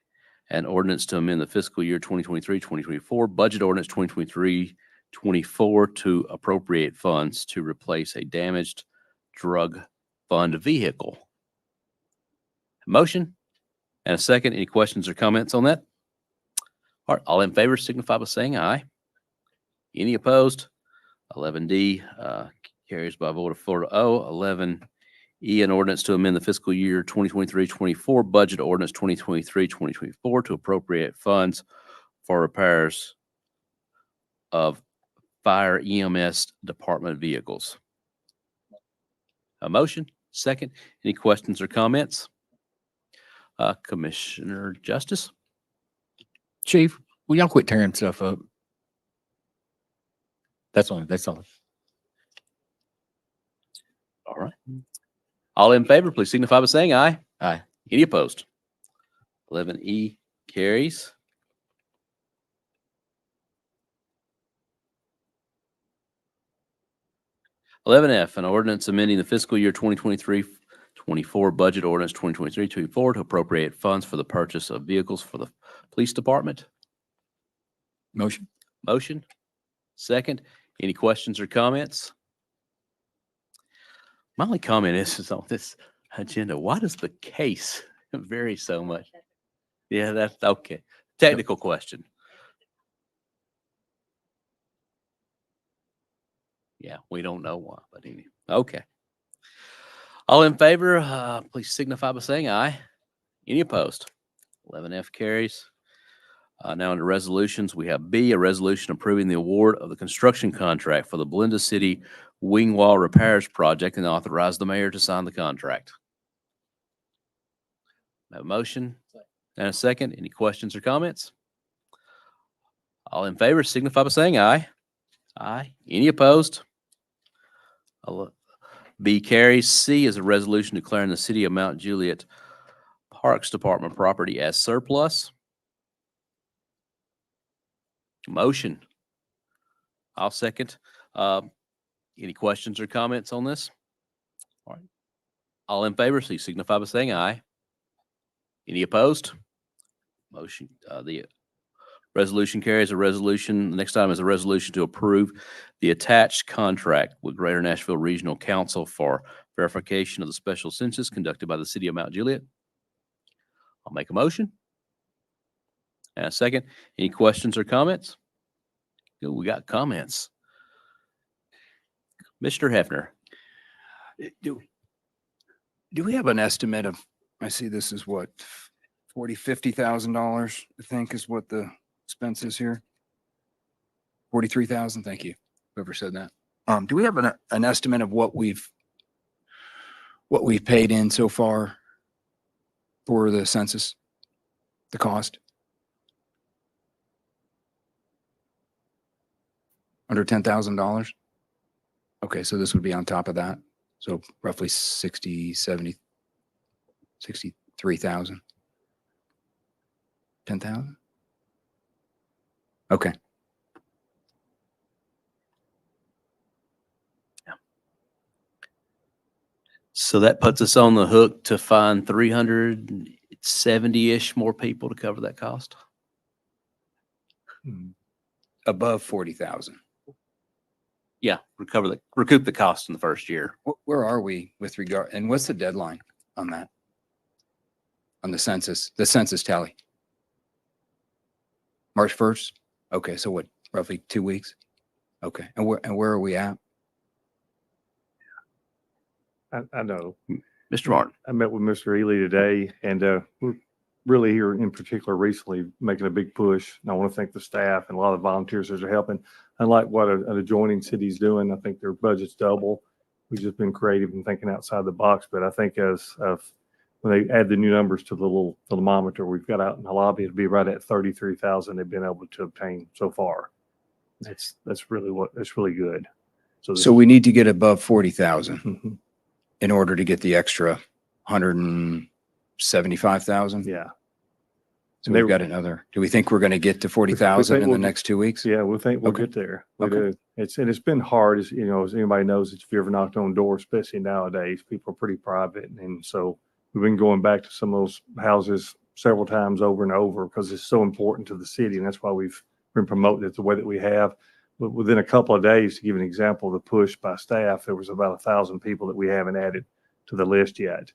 an ordinance to amend the fiscal year 2023-2024 budget ordinance 2023-24 to appropriate funds to replace a damaged drug fund vehicle. Motion and a second. Any questions or comments on that? All right, all in favor signify by saying aye. Any opposed? 11D carries by a vote of 4-0. 11E, an ordinance to amend the fiscal year 2023-24 budget ordinance 2023-2024 to appropriate funds for repairs of fire EMS department vehicles. A motion, second. Any questions or comments? Commissioner Justice? Chief, will y'all quit tearing stuff up? That's all. All right. All in favor, please signify by saying aye. Aye. Any opposed? 11E carries. (11F), an ordinance amending the fiscal year 2023-24 budget ordinance 2023-24 to appropriate funds for the purchase of vehicles for the police department. Motion. Motion. Second. Any questions or comments? My only comment is on this agenda, why does the case vary so much? Yeah, that's okay. Technical question. Yeah, we don't know why, but anyway, okay. All in favor, please signify by saying aye. Any opposed? 11F carries. Now under resolutions, we have B, a resolution approving the award of the construction contract for the Belinda City Wing Wall Repairs Project and authorize the mayor to sign the contract. Have a motion and a second. Any questions or comments? All in favor signify by saying aye. Aye. Any opposed? B carries. C is a resolution declaring the city of Mount Juliet Parks Department property as surplus. Motion. I'll second. Any questions or comments on this? All right. All in favor, please signify by saying aye. Any opposed? Motion. The resolution carries. A resolution. The next item is a resolution to approve the attached contract with Greater Nashville Regional Council for verification of the special census conducted by the city of Mount Juliet. I'll make a motion. And a second. Any questions or comments? Good, we got comments. Mr. Hefner. Do we have an estimate of, I see this is what, $50,000, I think is what the expense is here? 43,000, thank you, whoever said that. Do we have an estimate of what we've paid in so far for the census, the cost? Under $10,000? Okay, so this would be on top of that. So roughly 60, 70, 63,000. 10,000? Okay. So that puts us on the hook to find 370-ish more people to cover that cost. Above 40,000. Yeah, recoup the cost in the first year. Where are we with regard, and what's the deadline on that? On the census tally? March 1st? Okay, so what, roughly 2 weeks? Okay, and where are we at? I know. Mr. Martin. I met with Mr. Ely today, and we're really here in particular recently making a big push. And I want to thank the staff and a lot of volunteers that are helping. Unlike what an adjoining city's doing, I think their budget's double. We've just been creative and thinking outside the box. But I think when they add the new numbers to the little thermometer we've got out in the lobby, it'll be right at 33,000 they've been able to obtain so far. That's really good. So we need to get above 40,000 Mhm. in order to get the extra 175,000? Yeah. And So they we've were- got another, do we think we're going to get to 40,000 in the we'll- next 2 weeks? Yeah, we think we'll Okay. get there. We Okay. do. It's been hard, as you know, as anybody knows, if you ever knocked on doors, especially nowadays, people are pretty private. And so we've been going back to some of those houses several times over and over because it's so important to the city. And that's why we've been promoting it the way that we have. But within a couple of days, to give an example of the push by staff, there was about 1,000 people that we haven't added to the list yet.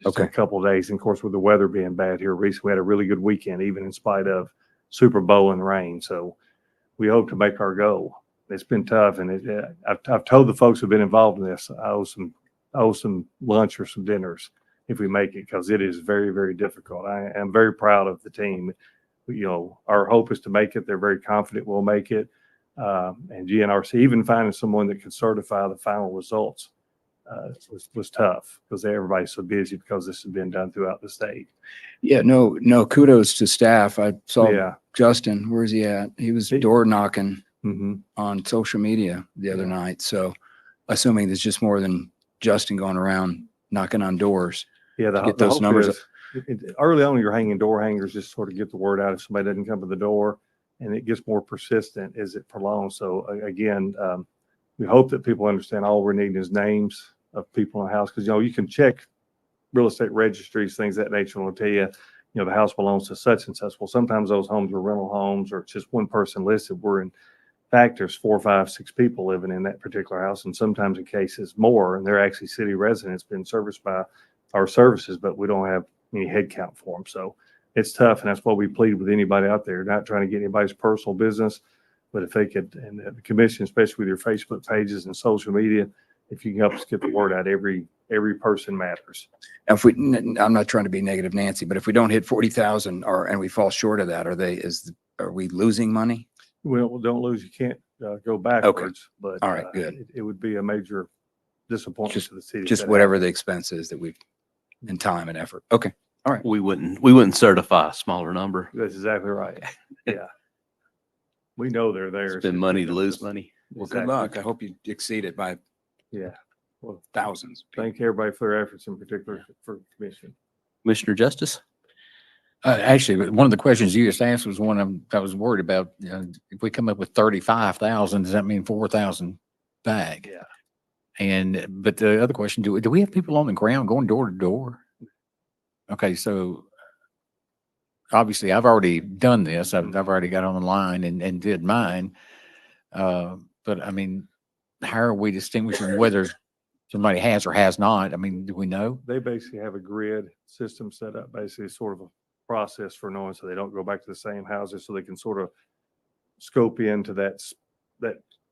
Just in a Okay. couple of days. And of course, with the weather being bad here recently, we had a really good weekend, even in spite of Super Bowl and rain. So we hope to make our goal. It's been tough, and I've told the folks who've been involved in this, I owe some lunch or some dinners if we make it, because it is very, very difficult. I am very proud of the team. You know, our hope is to make it. They're very confident we'll make it. And GNRC, even finding someone that could certify the final results was tough because everybody's so busy because this has been done throughout the state. Yeah, no, kudos to staff. I saw Yeah. Justin, where's he at? He was door knocking Mm-hmm. on social media the other Yeah. night. So assuming there's just more than Justin going around knocking on doors. Yeah, To get those hope numbers is, early on, you're hanging door hangers just sort of get the word out if somebody doesn't come to the door, and it gets more persistent as it prolongs. So again, we hope that people understand all we're needing is names of people in the house, because you can check real estate registries, things of that nature, and will tell you, the house belongs to such and such. Well, sometimes those homes are rental homes or it's just one person listed. We're in fact, there's 4, 5, 6 people living in that particular house, and sometimes in cases more, and they're actually city residents being serviced by our services, but we don't have any head count for them. So it's tough, and that's why we plead with anybody out there, not trying to get anybody's personal business, but if they could, and the commission, especially with your Facebook pages and social media, if you can help us get the word out, every person matters. Now, if I'm not trying to be negative Nancy, but if we don't hit 40,000 and we fall short of that, are we losing money? Well, don't lose. You can't go backwards, but All right, good. It would be a major disappointment to the city. if Just that whatever happened. the expense is that we've in time and effort. Okay. We wouldn't certify a smaller number. That's exactly right. Yeah. We know they're there. Spend money to lose money. Well, good luck. I hope you exceed it by Yeah. Well, thousands. thank everybody for their efforts, in particular for the commission. Commissioner Justice? Actually, one of the questions you just asked was one I was worried about. If we come up with 35,000, does that mean 4,000 back? Yeah. But the other question, do we have people on the ground going door to door? Okay, so obviously I've already done this. I've already got on the line and did mine. But I mean, how are we distinguishing whether somebody has or has not? I mean, do we know? They basically have a grid system set up, basically sort of a process for knowing, so they don't go back to the same houses, so they can sort of scope into that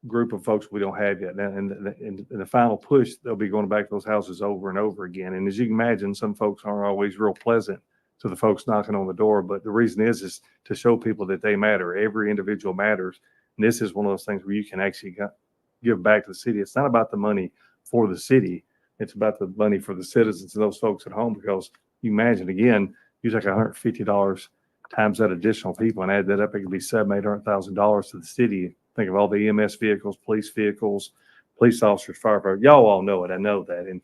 group of folks we don't have yet. And in the final push, they'll be going back to those houses over and over again. And as you can imagine, some folks aren't always real pleasant to the folks knocking on the door, but the reason is to show people that they matter. Every individual matters. And this is one of those things where you can actually give back to the city. It's not about the money for the city. It's about the money for the citizens and those folks at home, because you imagine, again, you take $150 times that additional people and add that up, it could be $700,000-$800,000 to the city. Think of all the EMS vehicles, police officers, firefighters. Y'all all know it. I know that. And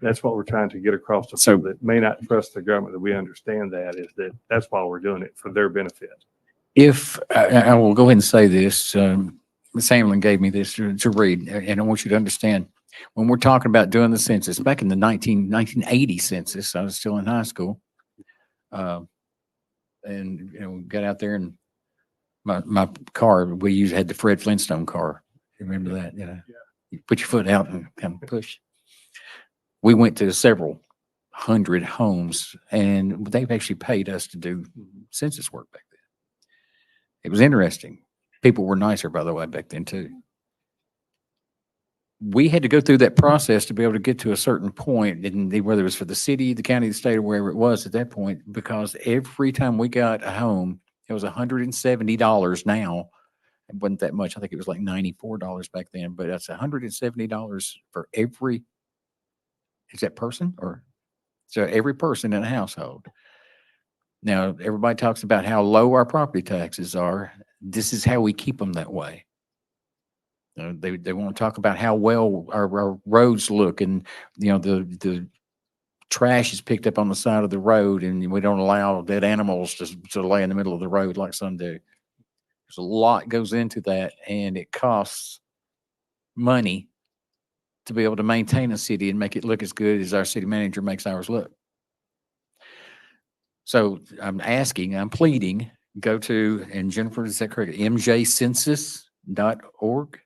that's what we're trying to get across to people that may not trust the government, that we understand that's why we're doing it, for their benefit. If I will go ahead and say this, Ms. Hamlin gave me this to read, and I want you to understand, when we're talking about doing the census, back in the 1980 census, I was still in high school. And got out there, and my car, we usually had the Fred Flintstone car. You remember that? You put your foot out and kind of push. We went to several hundred homes, and they've actually paid us to do census work back then. It was interesting. People were nicer, by the way, back then too. We had to go through that process to be able to get to a certain point, and whether it was for the city, the county, the state, or wherever it was at that point, because every time we got a home, it was $170 now. It wasn't that much. I think it was like $94 back then, but that's $170 for every, is that person? Or so every person in a household. Now, everybody talks about how low our property taxes are. This is how we keep them that way. They want to talk about how well our roads look, and the trash is picked up on the side of the road and we don't allow dead animals to lay in the middle of the road like some do. There's a lot goes into that, and it costs money to be able to maintain a city and make it look as good as our city manager makes ours look. So I'm pleading, go to, and Jennifer, is that correct? mjcensus.org,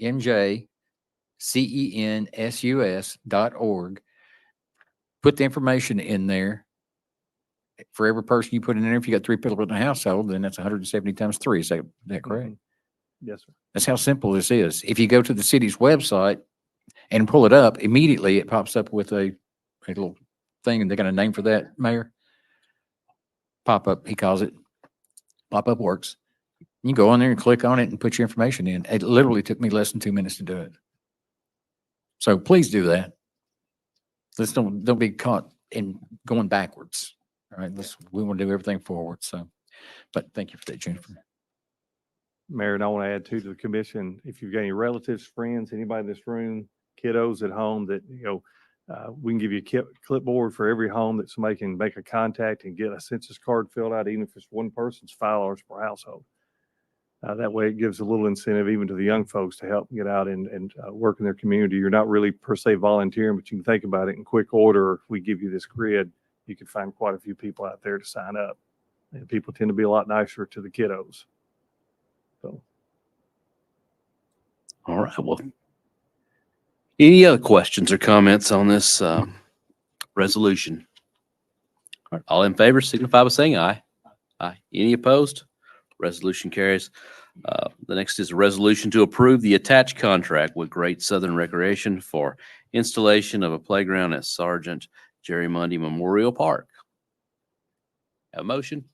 mjcensus.org. Put the information in there. For every person you put in there, if you got 3 people in the household, then that's 170 times 3. Is that correct? Yes, sir. That's how simple this is. If you go to the city's website and pull it up, immediately it pops up with a little thing, and they got a name for that, Mayor? Pop-up, he calls it. Pop-up works. You go on there and click on it and put your information in. It literally took me less than 2 minutes to do it. So please do that. Let's don't be caught in going backwards. All right, we want to do everything forward. So, but thank you for that, Jennifer. Mayor, and I want to add too to the commission, if you've got any relatives, friends, anybody in this room, kiddos at home that, we can give you a clipboard for every home that somebody can make a contact and get a census card filled out, even if it's one person's $5 per household. That way it gives a little incentive even to the young folks to help get out and work in their community. You're not really per se volunteering, but you can think about it in quick order. If we give you this grid, you can find quite a few people out there to sign up. And people tend to be a lot nicer to the kiddos. So. All right. Well, any other questions or comments on this resolution? All right, all in favor, signify by saying aye. Aye. Any opposed? Resolution carries. The next is a resolution to approve the attached contract with Great Southern Recreation for installation of a playground at Sergeant Jerry Mundy Memorial Park. Have a motion?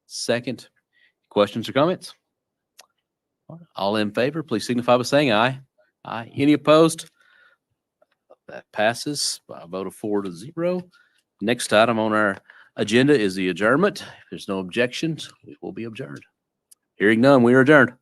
Second. Questions or comments? All in favor, please signify by saying aye. Aye. Any opposed? That passes by a vote of 4-0. Next item on our agenda is the adjournment. If there's no objections, we will be adjourned. Hearing none, we are adjourned.